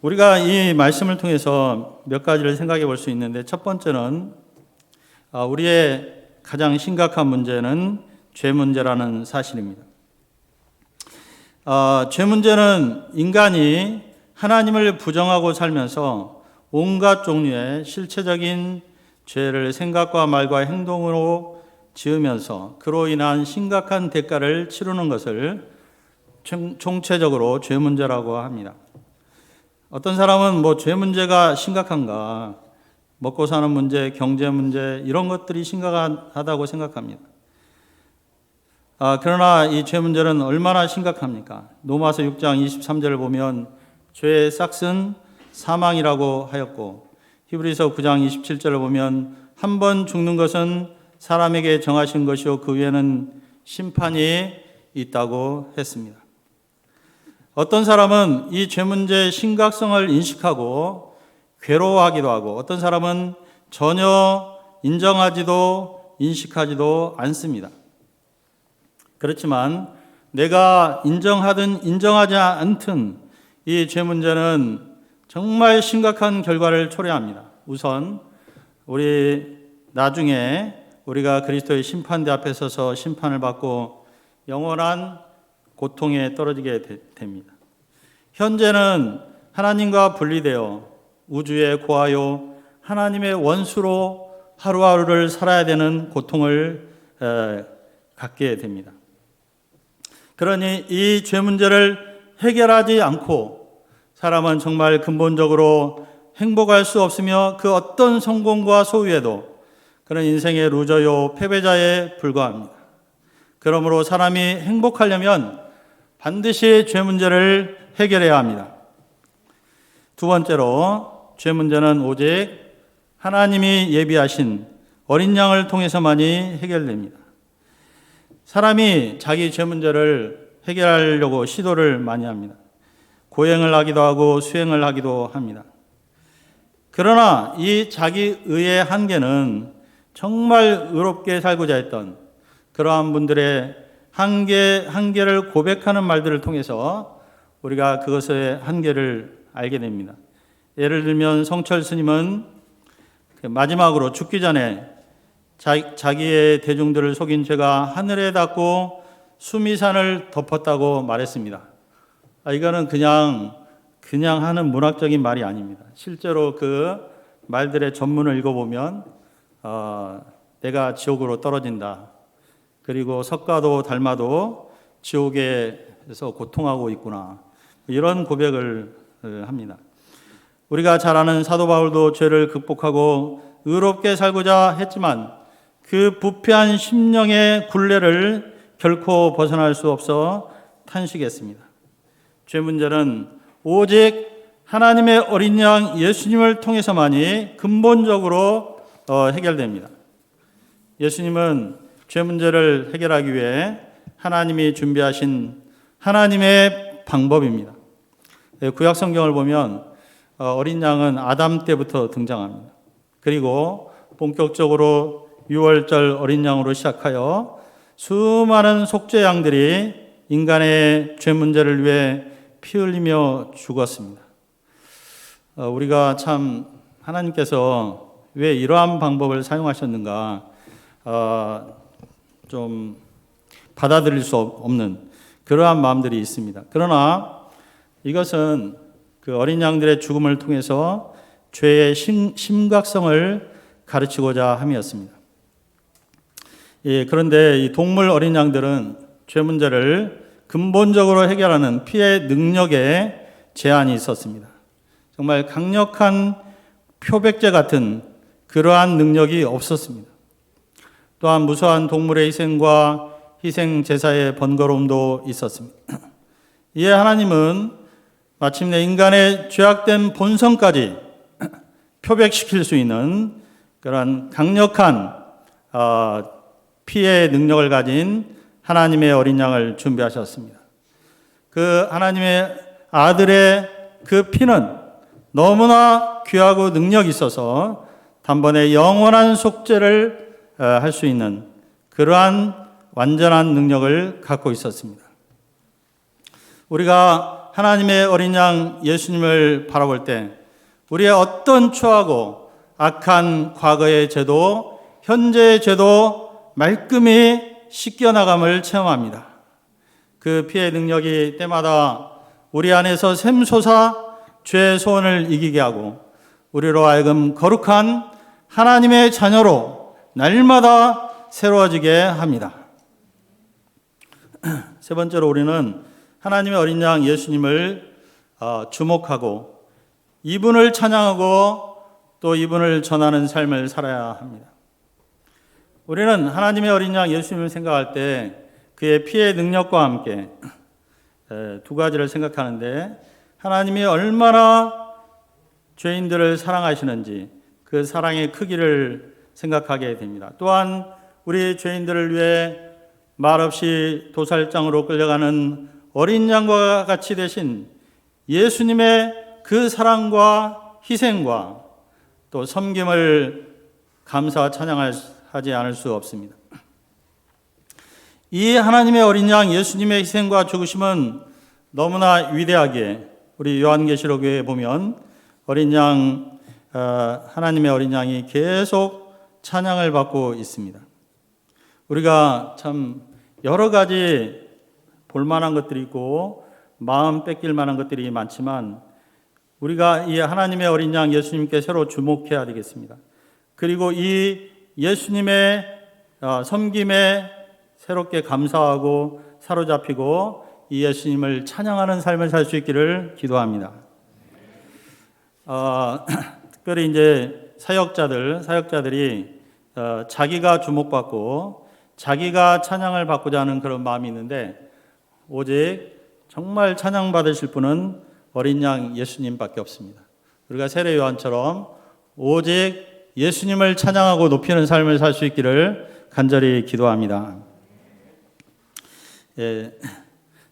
우리가 이 말씀을 통해서 몇 가지를 생각해 볼 수 있는데, 첫 번째는 우리의 가장 심각한 문제는 죄 문제라는 사실입니다. 죄 문제는 인간이 하나님을 부정하고 살면서 온갖 종류의 실체적인 죄를 생각과 말과 행동으로 지으면서 그로 인한 심각한 대가를 치르는 것을 총체적으로 죄 문제라고 합니다. 어떤 사람은 죄 문제가 심각한가, 먹고 사는 문제, 경제 문제 이런 것들이 심각하다고 생각합니다. 그러나 이 죄 문제는 얼마나 심각합니까? 로마서 6장 23절을 보면 죄의 싹은 사망이라고 하였고, 히브리서 9장 27절을 보면 한 번 죽는 것은 사람에게 정하신 것이요 그 위에는 심판이 있다고 했습니다. 어떤 사람은 이 죄 문제의 심각성을 인식하고 괴로워하기도 하고, 어떤 사람은 전혀 인정하지도 인식하지도 않습니다. 그렇지만 내가 인정하든 인정하지 않든 이 죄 문제는 정말 심각한 결과를 초래합니다. 우선 우리 나중에 우리가 그리스도의 심판대 앞에 서서 심판을 받고 영원한 고통에 떨어지게 됩니다. 현재는 하나님과 분리되어 우주에 고하여 하나님의 원수로 하루하루를 살아야 되는 고통을 갖게 됩니다. 그러니 이 죄 문제를 해결하지 않고 사람은 정말 근본적으로 행복할 수 없으며 그 어떤 성공과 소유에도 그런 인생의 루저요 패배자에 불과합니다. 그러므로 사람이 행복하려면 반드시 죄 문제를 해결해야 합니다. 두 번째로 죄 문제는 오직 하나님이 예비하신 어린 양을 통해서만이 해결됩니다. 사람이 자기 죄 문제를 해결하려고 시도를 많이 합니다. 고행을 하기도 하고 수행을 하기도 합니다. 그러나 이 자기 의의 한계는 정말 의롭게 살고자 했던 그러한 분들의 한계를 고백하는 말들을 통해서 우리가 그것의 한계를 알게 됩니다. 예를 들면 성철 스님은 마지막으로 죽기 전에 자기의 대중들을 속인 죄가 하늘에 닿고 수미산을 덮었다고 말했습니다. 이거는 그냥 하는 문학적인 말이 아닙니다. 실제로 그 말들의 전문을 읽어보면 내가 지옥으로 떨어진다. 그리고 석가도 달마도 지옥에서 고통하고 있구나. 이런 고백을 합니다. 우리가 잘 아는 사도 바울도 죄를 극복하고 의롭게 살고자 했지만 그 부패한 심령의 굴레를 결코 벗어날 수 없어 탄식했습니다. 죄 문제는 오직 하나님의 어린 양 예수님을 통해서만이 근본적으로 해결됩니다. 예수님은 죄 문제를 해결하기 위해 하나님이 준비하신 하나님의 방법입니다. 구약 성경을 보면 어린 양은 아담 때부터 등장합니다. 그리고 본격적으로 6월절 어린 양으로 시작하여 수많은 속죄 양들이 인간의 죄 문제를 위해 피 흘리며 죽었습니다. 우리가 참 하나님께서 왜 이러한 방법을 사용하셨는가 좀 받아들일 수 없는 그러한 마음들이 있습니다. 그러나 이것은 그 어린 양들의 죽음을 통해서 죄의 심각성을 가르치고자 함이었습니다. 그런데 이 동물 어린 양들은 죄 문제를 근본적으로 해결하는 피의 능력에 제한이 있었습니다. 정말 강력한 표백제 같은 그러한 능력이 없었습니다. 또한 무수한 동물의 희생과 희생 제사의 번거로움도 있었습니다. 이에 하나님은 마침내 인간의 죄악된 본성까지 표백시킬 수 있는 그런 강력한 피의 능력을 가진 하나님의 어린 양을 준비하셨습니다. 그 하나님의 아들의 그 피는 너무나 귀하고 능력이 있어서 단번에 영원한 속죄를 할 수 있는 그러한 완전한 능력을 갖고 있었습니다. 우리가 하나님의 어린 양 예수님을 바라볼 때 우리의 어떤 추하고 악한 과거의 죄도 현재의 죄도 말끔히 씻겨나감을 체험합니다. 그 피의 능력이 때마다 우리 안에서 샘솟아 죄의 소원을 이기게 하고 우리로 하여금 거룩한 하나님의 자녀로 날마다 새로워지게 합니다. 세 번째로 우리는 하나님의 어린 양 예수님을 주목하고 이분을 찬양하고 또 이분을 전하는 삶을 살아야 합니다. 우리는 하나님의 어린 양 예수님을 생각할 때 그의 피의 능력과 함께 두 가지를 생각하는데 하나님이 얼마나 죄인들을 사랑하시는지 그 사랑의 크기를 생각하게 됩니다. 또한 우리 죄인들을 위해 말없이 도살장으로 끌려가는 어린 양과 같이 되신 예수님의 그 사랑과 희생과 또 섬김을 감사와 찬양하지 않을 수 없습니다. 이 하나님의 어린 양 예수님의 희생과 죽으심은 너무나 위대하기에 우리 요한계시록에 보면 어린 양 하나님의 어린 양이 계속 찬양을 받고 있습니다. 우리가 참 여러 가지 볼만한 것들이 있고 마음 뺏길 만한 것들이 많지만 우리가 이 하나님의 어린 양 예수님께 새로 주목해야 되겠습니다. 그리고 이 예수님의 섬김에 새롭게 감사하고 사로잡히고 이 예수님을 찬양하는 삶을 살 수 있기를 기도합니다. 특별히 이제 사역자들이 자기가 주목받고 자기가 찬양을 받고자 하는 그런 마음이 있는데 오직 정말 찬양받으실 분은 어린 양 예수님밖에 없습니다. 우리가 세례 요한처럼 오직 예수님을 찬양하고 높이는 삶을 살 수 있기를 간절히 기도합니다.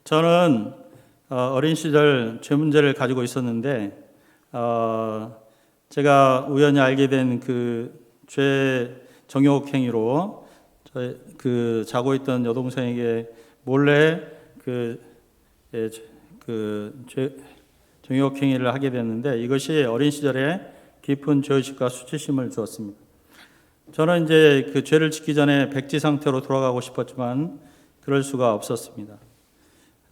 저는 어린 시절 죄 문제를 가지고 있었는데 제가 우연히 알게 된 그 죄 정욕 행위로 그 자고 있던 여동생에게 몰래 죄 정욕 행위를 하게 됐는데 이것이 어린 시절에 깊은 죄의식과 수치심을 주었습니다. 저는 이제 그 죄를 짓기 전에 백지 상태로 돌아가고 싶었지만 그럴 수가 없었습니다.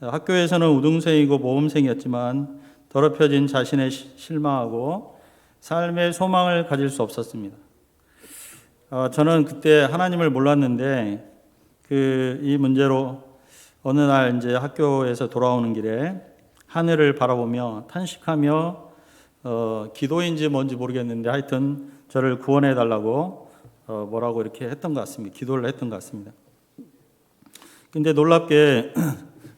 학교에서는 우등생이고 모범생이었지만 더럽혀진 자신에 실망하고 삶의 소망을 가질 수 없었습니다. 저는 그때 하나님을 몰랐는데 이 문제로 어느 날 이제 학교에서 돌아오는 길에 하늘을 바라보며 탄식하며 기도인지 뭔지 모르겠는데 하여튼 저를 구원해 달라고 뭐라고 이렇게 했던 것 같습니다. 기도를 했던 것 같습니다. 근데 놀랍게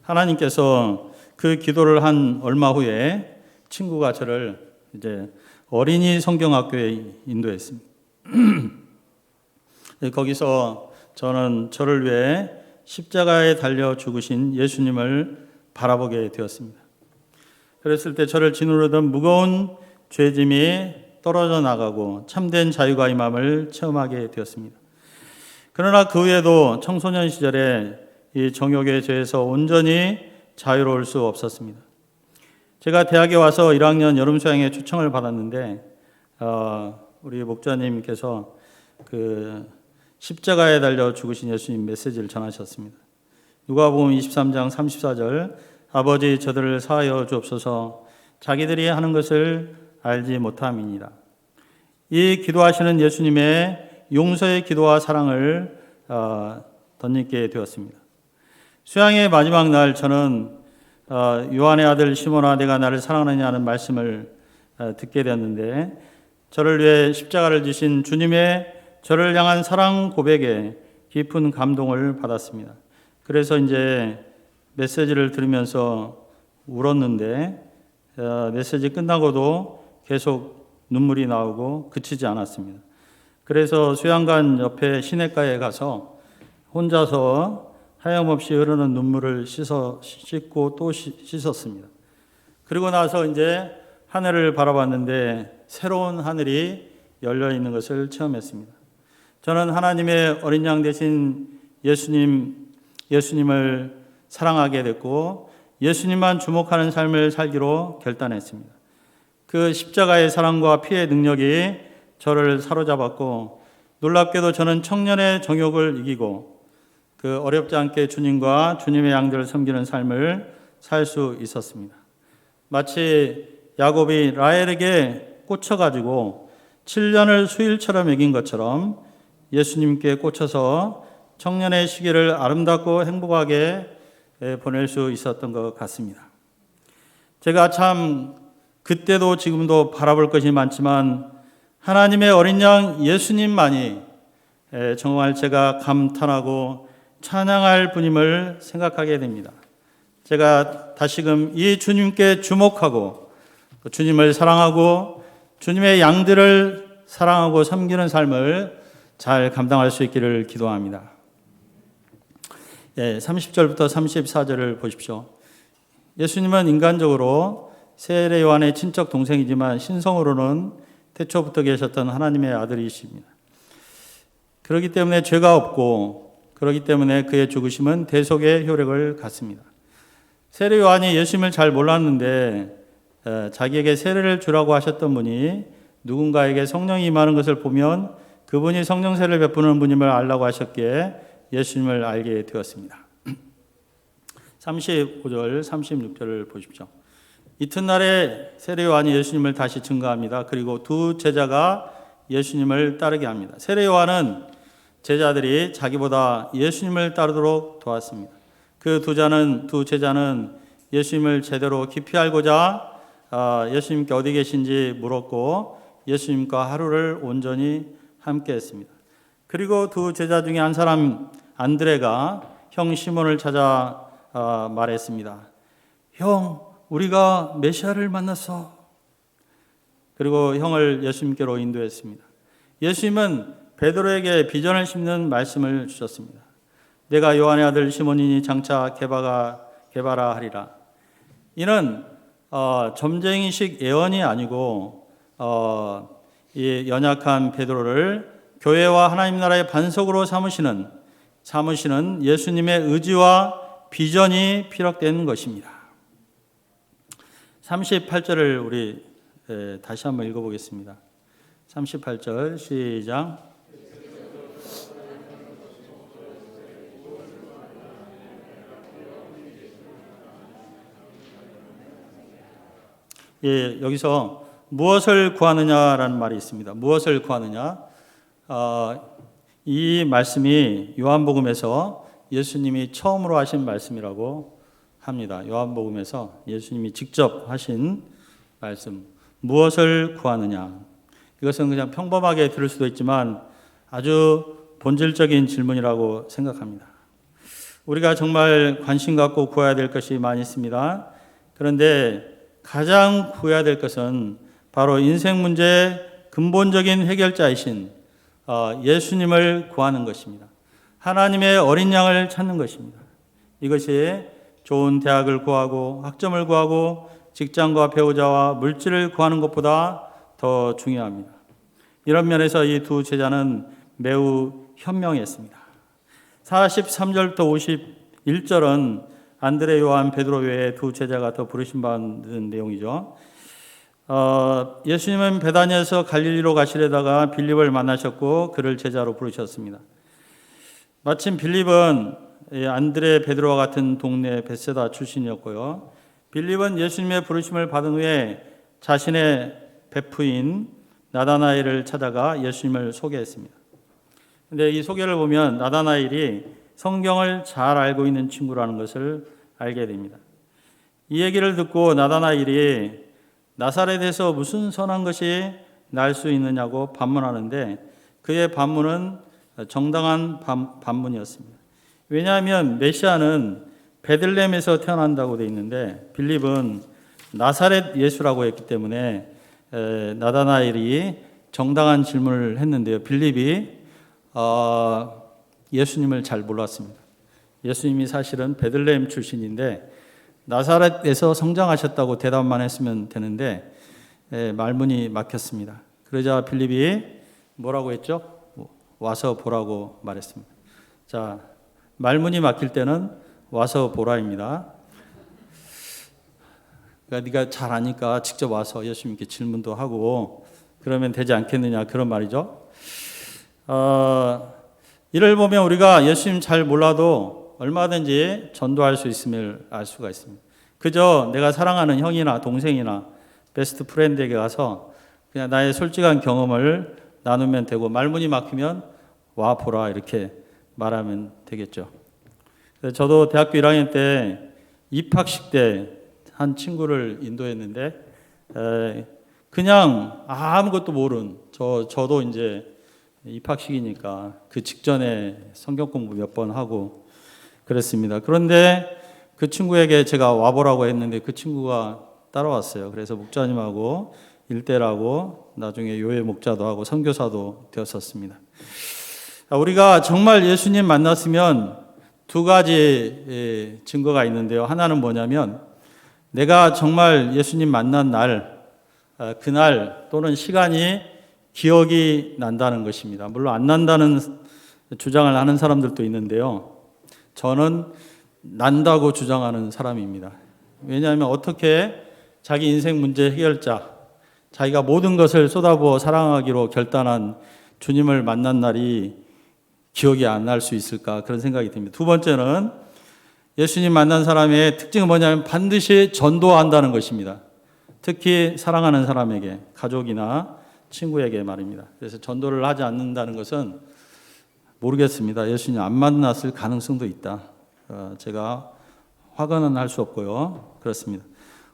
하나님께서 그 기도를 한 얼마 후에 친구가 저를 이제 어린이 성경학교에 인도했습니다. 거기서 저는 저를 위해 십자가에 달려 죽으신 예수님을 바라보게 되었습니다. 그랬을 때 저를 짓누르던 무거운 죄짐이 떨어져 나가고 참된 자유가 임함을 체험하게 되었습니다. 그러나 그 후에도 청소년 시절에 이 정욕의 죄에서 온전히 자유로울 수 없었습니다. 제가 대학에 와서 1학년 여름 수양에 초청을 받았는데 우리 목자님께서 그 십자가에 달려 죽으신 예수님 메시지를 전하셨습니다. 누가복음 23장 34절 아버지 저들을 사하여 주옵소서 자기들이 하는 것을 알지 못함이니라. 이 기도하시는 예수님의 용서의 기도와 사랑을 덧입게 되었습니다. 수양의 마지막 날 저는 요한의 아들 시몬아 내가 나를 사랑하느냐 는 말씀을 듣게 되었는데 저를 위해 십자가를 지신 주님의 저를 향한 사랑 고백에 깊은 감동을 받았습니다. 그래서 이제 메시지를 들으면서 울었는데 메시지 끝나고도 계속 눈물이 나오고 그치지 않았습니다. 그래서 수양관 옆에 시냇가에 가서 혼자서 하염없이 흐르는 눈물을 씻고 또 씻었습니다. 그리고 나서 이제 하늘을 바라봤는데 새로운 하늘이 열려 있는 것을 체험했습니다. 저는 하나님의 어린 양 되신 예수님을 사랑하게 됐고 예수님만 주목하는 삶을 살기로 결단했습니다. 그 십자가의 사랑과 피의 능력이 저를 사로잡았고 놀랍게도 저는 청년의 정욕을 이기고 그 어렵지 않게 주님과 주님의 양들을 섬기는 삶을 살 수 있었습니다. 마치 야곱이 라헬에게 꽂혀가지고 7년을 수일처럼 여긴 것처럼 예수님께 꽂혀서 청년의 시기를 아름답고 행복하게 보낼 수 있었던 것 같습니다. 제가 참 그때도 지금도 바라볼 것이 많지만 하나님의 어린 양 예수님만이 정말 제가 감탄하고 찬양할 분임을 생각하게 됩니다. 제가 다시금 이 주님께 주목하고 주님을 사랑하고 주님의 양들을 사랑하고 섬기는 삶을 잘 감당할 수 있기를 기도합니다. 30절부터 34절을 보십시오. 예수님은 인간적으로 세례 요한의 친척 동생이지만 신성으로는 태초부터 계셨던 하나님의 아들이십니다. 그렇기 때문에 죄가 없고 그렇기 때문에 그의 죽으심은 대속의 효력을 갖습니다. 세례 요한이 예수님을 잘 몰랐는데 자기에게 세례를 주라고 하셨던 분이 누군가에게 성령이 임하는 것을 보면 그분이 성령세를 베푸는 분임을 알라고 하셨기에 예수님을 알게 되었습니다. 35절, 36절을 보십시오. 이튿날에 세례 요한이 예수님을 다시 증거합니다. 그리고 두 제자가 예수님을 따르게 합니다. 세례 요한은 제자들이 자기보다 예수님을 따르도록 도왔습니다. 그 두 제자는 예수님을 제대로 깊이 알고자 예수님께 어디 계신지 물었고 예수님과 하루를 온전히 함께했습니다. 그리고 두 제자 중에 한 사람 안드레가 형 시몬을 찾아 말했습니다. 형, 우리가 메시아를 만났어. 그리고 형을 예수님께로 인도했습니다. 예수님은 베드로에게 비전을 심는 말씀을 주셨습니다. 내가 요한의 아들 시몬이니 장차 게바라 하리라. 이는 점쟁이식 예언이 아니고 이 연약한 베드로를 교회와 하나님 나라의 반석으로 삼으시는 예수님의 의지와 비전이 피력된 것입니다. 38절을 우리 다시 한번 읽어보겠습니다. 38절 시작. 여기서 무엇을 구하느냐라는 말이 있습니다. 무엇을 구하느냐? 이 말씀이 요한복음에서 예수님이 처음으로 하신 말씀이라고 합니다. 요한복음에서 예수님이 직접 하신 말씀, 무엇을 구하느냐. 이것은 그냥 평범하게 들을 수도 있지만 아주 본질적인 질문이라고 생각합니다. 우리가 정말 관심 갖고 구해야 될 것이 많이 있습니다. 그런데 가장 구해야 될 것은 바로 인생 문제의 근본적인 해결자이신 예수님을 구하는 것입니다. 하나님의 어린 양을 찾는 것입니다. 이것이 좋은 대학을 구하고 학점을 구하고 직장과 배우자와 물질을 구하는 것보다 더 중요합니다. 이런 면에서 이 두 제자는 매우 현명했습니다. 43절부터 51절은 안드레, 요한, 베드로 외에 두 제자가 더 부르심 받은 내용이죠. 예수님은 베다니에서 갈릴리로 가시려다가 빌립을 만나셨고 그를 제자로 부르셨습니다. 마침 빌립은 안드레, 베드로와 같은 동네 베세다 출신이었고요. 빌립은 예수님의 부르심을 받은 후에 자신의 베프인 나다나엘을 찾아가 예수님을 소개했습니다. 근데 이 소개를 보면 나다나엘이 성경을 잘 알고 있는 친구라는 것을 알게 됩니다. 이 얘기를 듣고 나다나엘이 나사렛에서 무슨 선한 것이 날 수 있느냐고 반문하는데 그의 반문은 정당한 반문이었습니다. 왜냐하면 메시아는 베들레헴에서 태어난다고 되어 있는데 빌립은 나사렛 예수라고 했기 때문에 나다나엘이 정당한 질문을 했는데요. 빌립이 예수님을 잘 몰랐습니다. 예수님이 사실은 베들레헴 출신인데 나사렛에서 성장하셨다고 대답만 했으면 되는데 말문이 막혔습니다. 그러자 빌립이 뭐라고 했죠? 와서 보라고 말했습니다. 자, 말문이 막힐 때는 와서 보라입니다. 그러니까 네가 잘 아니까 직접 와서 예수님께 질문도 하고 그러면 되지 않겠느냐 그런 말이죠. 이를 보면 우리가 예수님 잘 몰라도 얼마든지 전도할 수 있음을 알 수가 있습니다. 그저 내가 사랑하는 형이나 동생이나 베스트 프렌드에게 가서 그냥 나의 솔직한 경험을 나누면 되고 말문이 막히면 와 보라 이렇게 말하면 되겠죠. 저도 대학교 1학년 때 입학식 때 한 친구를 인도했는데 그냥 아무것도 모르는 저도 이제 입학식이니까 그 직전에 성경 공부 몇 번 하고 그랬습니다. 그런데 그 친구에게 제가 와보라고 했는데 그 친구가 따라왔어요. 그래서 목자님하고 일대라고 나중에 요회 목자도 하고 선교사도 되었었습니다. 우리가 정말 예수님 만났으면 두 가지 증거가 있는데요. 하나는 뭐냐면 내가 정말 예수님 만난 날, 그날 또는 시간이 기억이 난다는 것입니다. 물론 안 난다는 주장을 하는 사람들도 있는데요. 저는 난다고 주장하는 사람입니다. 왜냐하면 어떻게 자기 인생 문제 해결자, 자기가 모든 것을 쏟아부어 사랑하기로 결단한 주님을 만난 날이 기억이 안 날 수 있을까 그런 생각이 듭니다. 두 번째는 예수님 만난 사람의 특징은 뭐냐면 반드시 전도한다는 것입니다. 특히 사랑하는 사람에게, 가족이나 친구에게 말입니다. 그래서 전도를 하지 않는다는 것은 모르겠습니다. 예수님 안 만났을 가능성도 있다. 제가 확언은 할 수 없고요. 그렇습니다.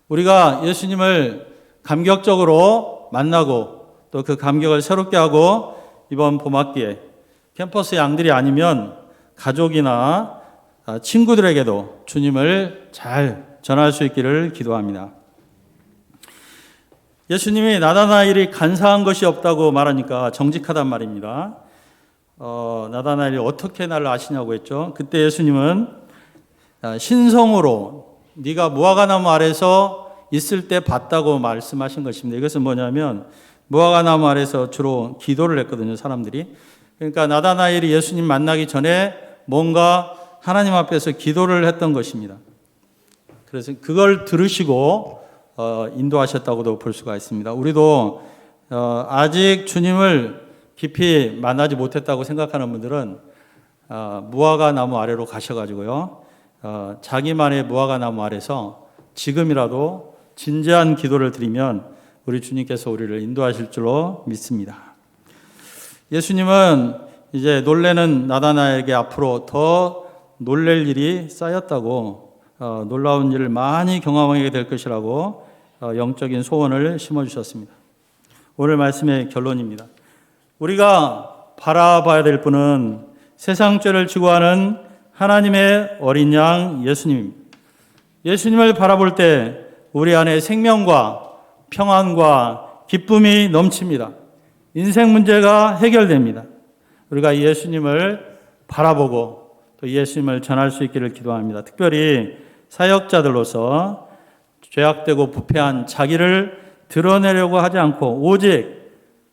우리가 예수님을 감격적으로 만나고 또 그 감격을 새롭게 하고 이번 봄학기에 캠퍼스 양들이 아니면 가족이나 친구들에게도 주님을 잘 전할 수 있기를 기도합니다. 예수님이 나다나엘이 간사한 것이 없다고 말하니까 정직하단 말입니다. 나다나엘이 어떻게 나를 아시냐고 했죠. 그때 예수님은 신성으로 네가 무화과나무 아래서 있을 때 봤다고 말씀하신 것입니다. 이것은 뭐냐면 무화과나무 아래서 주로 기도를 했거든요, 사람들이. 그러니까 나다나엘이 예수님 만나기 전에 뭔가 하나님 앞에서 기도를 했던 것입니다. 그래서 그걸 들으시고 인도하셨다고도 볼 수가 있습니다. 우리도 아직 주님을 깊이 만나지 못했다고 생각하는 분들은 무화과 나무 아래로 가셔가지고요, 자기만의 무화과 나무 아래서 지금이라도 진지한 기도를 드리면 우리 주님께서 우리를 인도하실 줄로 믿습니다. 예수님은 이제 놀래는 나다나엘에게 앞으로 더 놀랄 일이 쌓였다고 놀라운 일을 많이 경험하게 될 것이라고 영적인 소원을 심어주셨습니다. 오늘 말씀의 결론입니다. 우리가 바라봐야 될 분은 세상 죄를 지고하는 하나님의 어린 양 예수님입니다. 예수님을 바라볼 때 우리 안에 생명과 평안과 기쁨이 넘칩니다. 인생 문제가 해결됩니다. 우리가 예수님을 바라보고 또 예수님을 전할 수 있기를 기도합니다. 특별히 사역자들로서 죄악되고 부패한 자기를 드러내려고 하지 않고 오직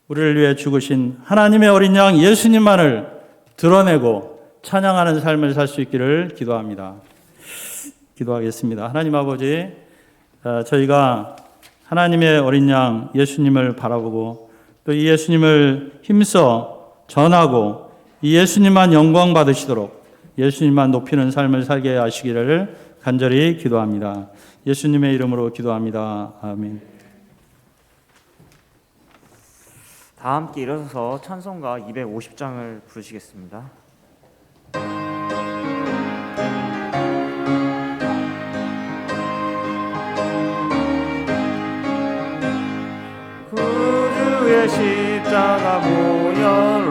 우리를 위해 죽으신 하나님의 어린 양 예수님만을 드러내고 찬양하는 삶을 살 수 있기를 기도합니다. 기도하겠습니다. 하나님 아버지, 저희가 하나님의 어린 양 예수님을 바라보고 또 이 예수님을 힘써 전하고 이 예수님만 영광 받으시도록 예수님만 높이는 삶을 살게 하시기를 간절히 기도합니다. 예수님의 이름으로 기도합니다. 아멘.
다 함께 일어서서 찬송가 250장을 부르시겠습니다.
구주의 십자가 보혈로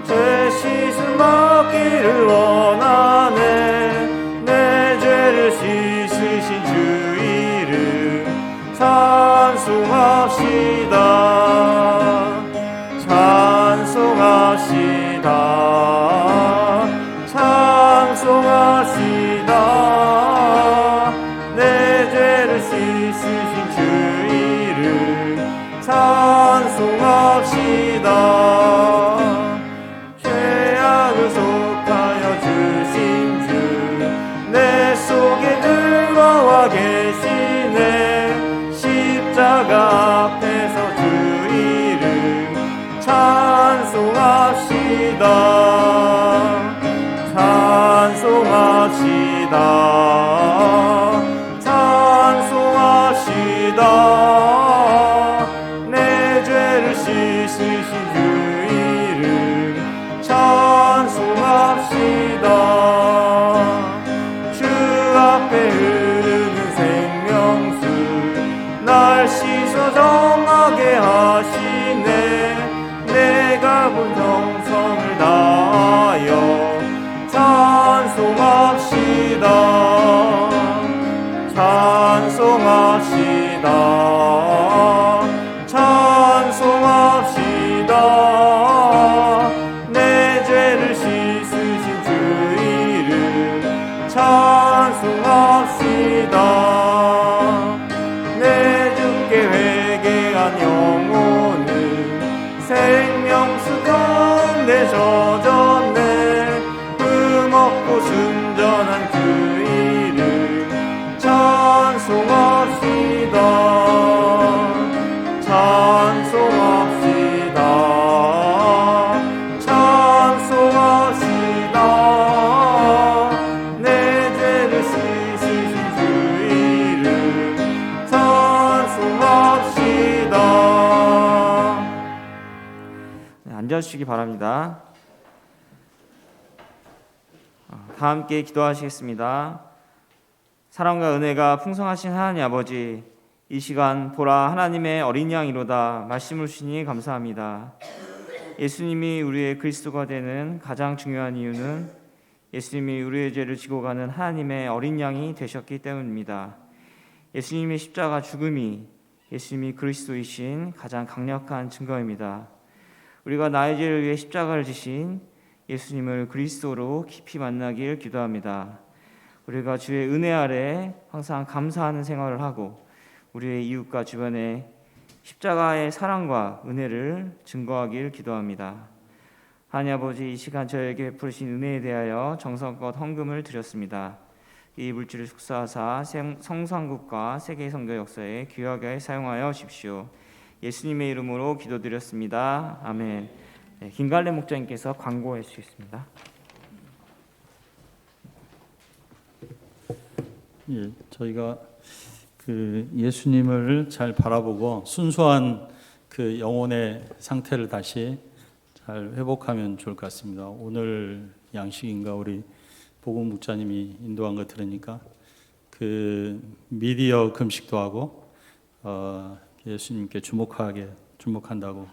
죄 씻음 받기를 원하네. 내 죄를 씻으신 주 이름 찬송합시다. 찬송합시다. 찬송합시다. 내 죄를 씻으신 주 이름 찬송합시다. 죄악을 속하여 주신 주 내 속에 들어와 계시네. 십자가 앞에서 주 이름 찬송합시다. 찬송합시다. 찬송합시다. 내 죄를 씻으신 주 이름 찬송합시다. 주 앞에 흐르는 생명수 날 씻어 정하게 하시네. 내가 본 정성을 다하여 찬송합시다. 찬송합시다. 찬송합시다. 내 죄를 씻으신 주 이름 찬송합시다. 내 주께 회개한 영혼은 생명수 가운데 젖었네. 흠없고 순전한 그 이름 찬송합시다. 찬송합시다. 찬송합시다. 내 죄를 씻으신 주 이름 찬송합시다.
네, 앉아주시기 바랍니다. 다 함께 기도하시겠습니다. 사랑과 은혜가 풍성하신 하나님 아버지, 이 시간 보라 하나님의 어린 양이로다 말씀을 주시니 감사합니다. 예수님이 우리의 그리스도가 되는 가장 중요한 이유는 예수님이 우리의 죄를 지고 가는 하나님의 어린 양이 되셨기 때문입니다. 예수님의 십자가 죽음이 예수님이 그리스도이신 가장 강력한 증거입니다. 우리가 나의 죄를 위해 십자가를 지신 예수님을 그리스도로 깊이 만나길 기도합니다. 우리가 주의 은혜 아래 항상 감사하는 생활을 하고 우리의 이웃과 주변에 십자가의 사랑과 은혜를 증거하길 기도합니다. 하나님 아버지, 이 시간 저에게 베푸신 은혜에 대하여 정성껏 헌금을 드렸습니다. 이 물질을 축사하사 성산국과 세계 선교 역사에 귀하게 사용하여 주십시오. 예수님의 이름으로 기도드렸습니다. 아멘. 네, 김갈래 목장님께서 광고해 주시겠습니다.
예, 저희가 그 예수님을 잘 바라보고 순수한 그 영혼의 상태를 다시 잘 회복하면 좋을 것 같습니다. 오늘 양식인가 우리 보금 목자님이 인도한 거 들으니까 그 미디어 금식도 하고 예수님께 주목한다고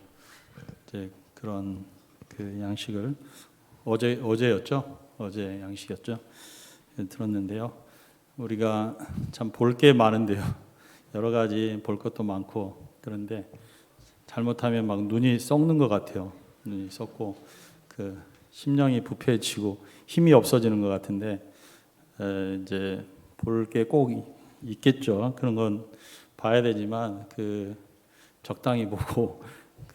이제 그런 그 양식을 어제였죠? 어제 양식이었죠? 들었는데요. 우리가 참 볼 게 많은데요. 여러 가지 볼 것도 많고 그런데 잘못하면 막 눈이 썩는 것 같아요. 눈이 썩고 그 심령이 부패해지고 힘이 없어지는 것 같은데 이제 볼 게 꼭 있겠죠. 그런 건 봐야 되지만 그 적당히 보고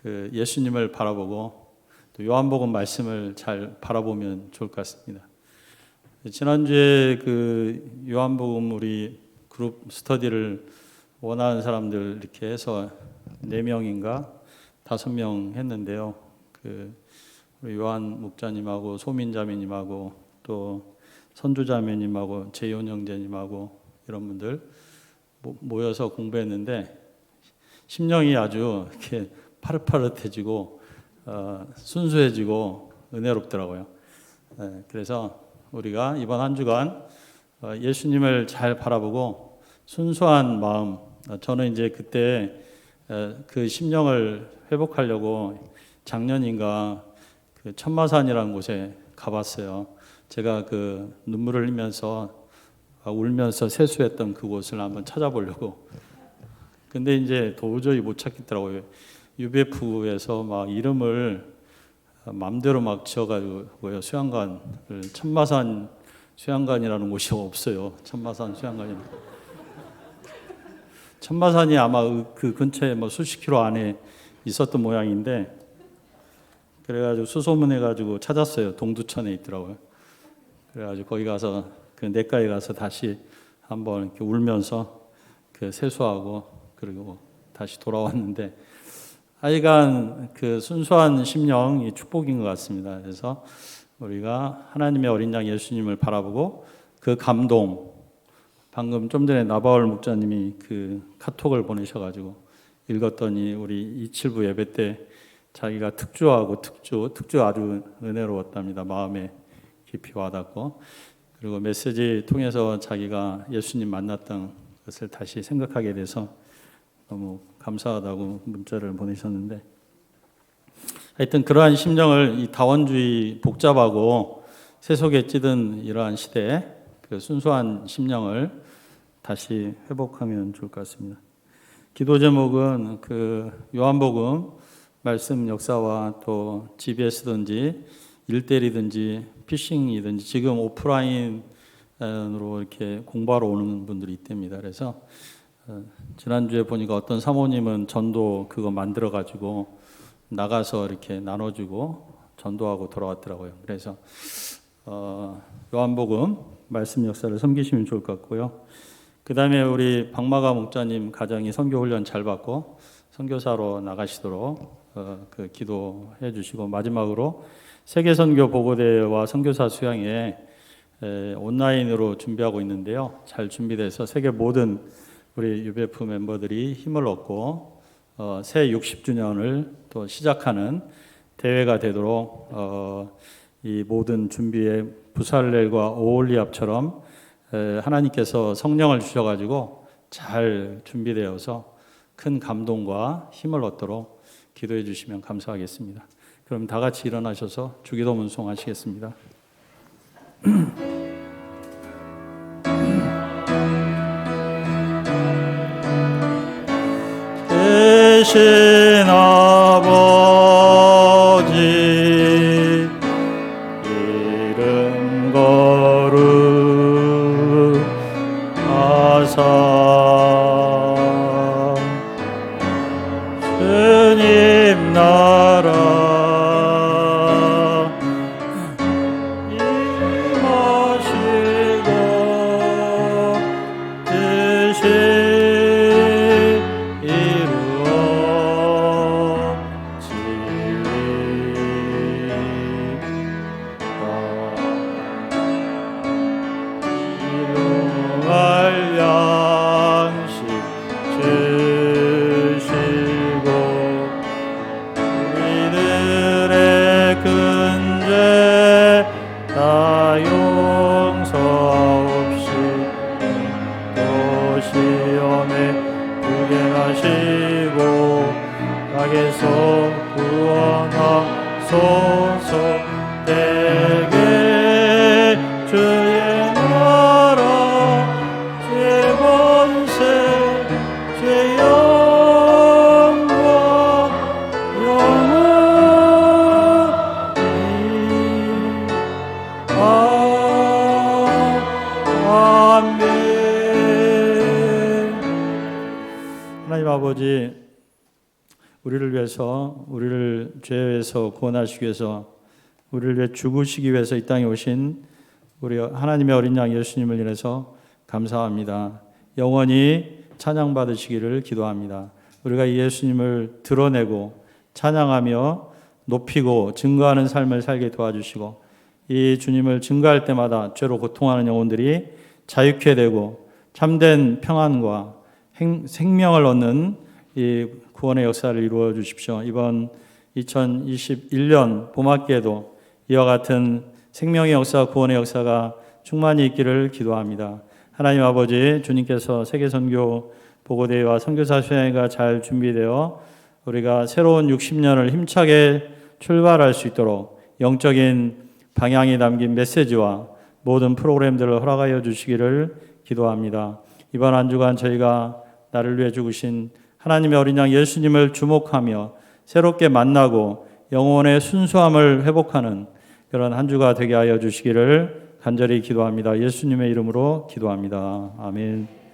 그 예수님을 바라보고 또 요한복음 말씀을 잘 바라보면 좋을 것 같습니다. 지난주에 그 요한복음 우리 그룹 스터디를 원하는 사람들 이렇게 해서 4명인가 5명 했는데요. 그 우리 요한 목자님하고 소민자매님하고 또 선주자매님하고 재윤 형제님하고 이런 분들 모여서 공부했는데 심령이 아주 이렇게 파릇파릇해지고 순수해지고 은혜롭더라고요. 그래서 우리가 이번 한 주간 예수님을 잘 바라보고 순수한 마음, 저는 이제 그때 그 심령을 회복하려고 작년인가 그 천마산이라는 곳에 가봤어요. 제가 그 눈물을 흘리면서 울면서 세수했던 그곳을 한번 찾아보려고. 근데 이제 도저히 못 찾겠더라고요. UBF에서 막 이름을 마음대로 막 지어가지고요. 수양관을 천마산 수양관이라는 곳이 없어요. 천마산 수양관이. 천마산이 아마 그 근처에 뭐 수십 킬로 안에 있었던 모양인데 그래가지고 수소문해가지고 찾았어요. 동두천에 있더라고요. 그래가지고 거기 가서 그 내과에 가서 다시 한번 이렇게 울면서 그 세수하고 그리고 다시 돌아왔는데 하여간 그 순수한 심령이 축복인 것 같습니다. 그래서 우리가 하나님의 어린 양 예수님을 바라보고 그 감동, 방금 좀 전에 나바울 목자님이 그 카톡을 보내셔가지고 읽었더니 우리 279 예배 때 자기가 특주하고 특주 아주 은혜로웠답니다. 마음에 깊이 와닿고 그리고 메시지 통해서 자기가 예수님 만났던 것을 다시 생각하게 돼서 너무 감사하다고 문자를 보내셨는데 하여튼 그러한 심령을 이 다원주의 복잡하고 세속에 찌든 이러한 시대에 그 순수한 심령을 다시 회복하면 좋을 것 같습니다. 기도 제목은 그 요한복음 말씀 역사와 또 GBS든지 1대1이든지 피싱이든지 지금 오프라인으로 이렇게 공부하러 오는 분들이 있답니다. 그래서 지난주에 보니까 어떤 사모님은 전도 그거 만들어 가지고 나가서 이렇게 나눠주고 전도하고 돌아왔더라고요. 그래서 요한복음 말씀 역사를 섬기시면 좋을 것 같고요. 그 다음에 우리 박마가 목자님 가정이 선교훈련 잘 받고 선교사로 나가시도록 그 기도해 주시고 마지막으로 세계선교 보고대회와 선교사 수양회 온라인으로 준비하고 있는데요. 잘 준비돼서 세계 모든 우리 UBF 멤버들이 힘을 얻고 새 60주년을 또 시작하는 대회가 되도록 이 모든 준비에 부살렐과 오홀리압처럼 하나님께서 성령을 주셔가지고 잘 준비되어서 큰 감동과 힘을 얻도록 기도해 주시면 감사하겠습니다. 그럼 다 같이 일어나셔서 주기도 문송하시겠습니다.
대신 아버지 이름 거룩하사 주님 나라 임하시고 뜻이 이루어
구원하소서. 내게 주의 나라 주의 권세 주의 영광 영원히. 아멘. 하나님 아버지, 우리를 위해서, 우리를 죄에서 구원하시기 위해서, 우리를 위해 죽으시기 위해서 이 땅에 오신 우리 하나님의 어린 양 예수님을 인해서 감사합니다. 영원히 찬양받으시기를 기도합니다. 우리가 이 예수님을 드러내고 찬양하며 높이고 증거하는 삶을 살게 도와주시고, 이 주님을 증거할 때마다 죄로 고통하는 영혼들이 자유케 되고 참된 평안과 생명을 얻는 이 구원의 역사를 이루어 주십시오. 이번 2021년 봄학기에도 이와 같은 생명의 역사, 구원의 역사가 충만히 있기를 기도합니다. 하나님 아버지, 주님께서 세계선교 보고대회와 선교사 수양회가 잘 준비되어 우리가 새로운 60년을 힘차게 출발할 수 있도록 영적인 방향이 담긴 메시지와 모든 프로그램들을 허락하여 주시기를 기도합니다. 이번 한 주간 저희가 나를 위해 죽으신 하나님의 어린 양 예수님을 주목하며 새롭게 만나고 영혼의 순수함을 회복하는 그런 한 주가 되게 하여 주시기를 간절히 기도합니다. 예수님의 이름으로 기도합니다. 아멘.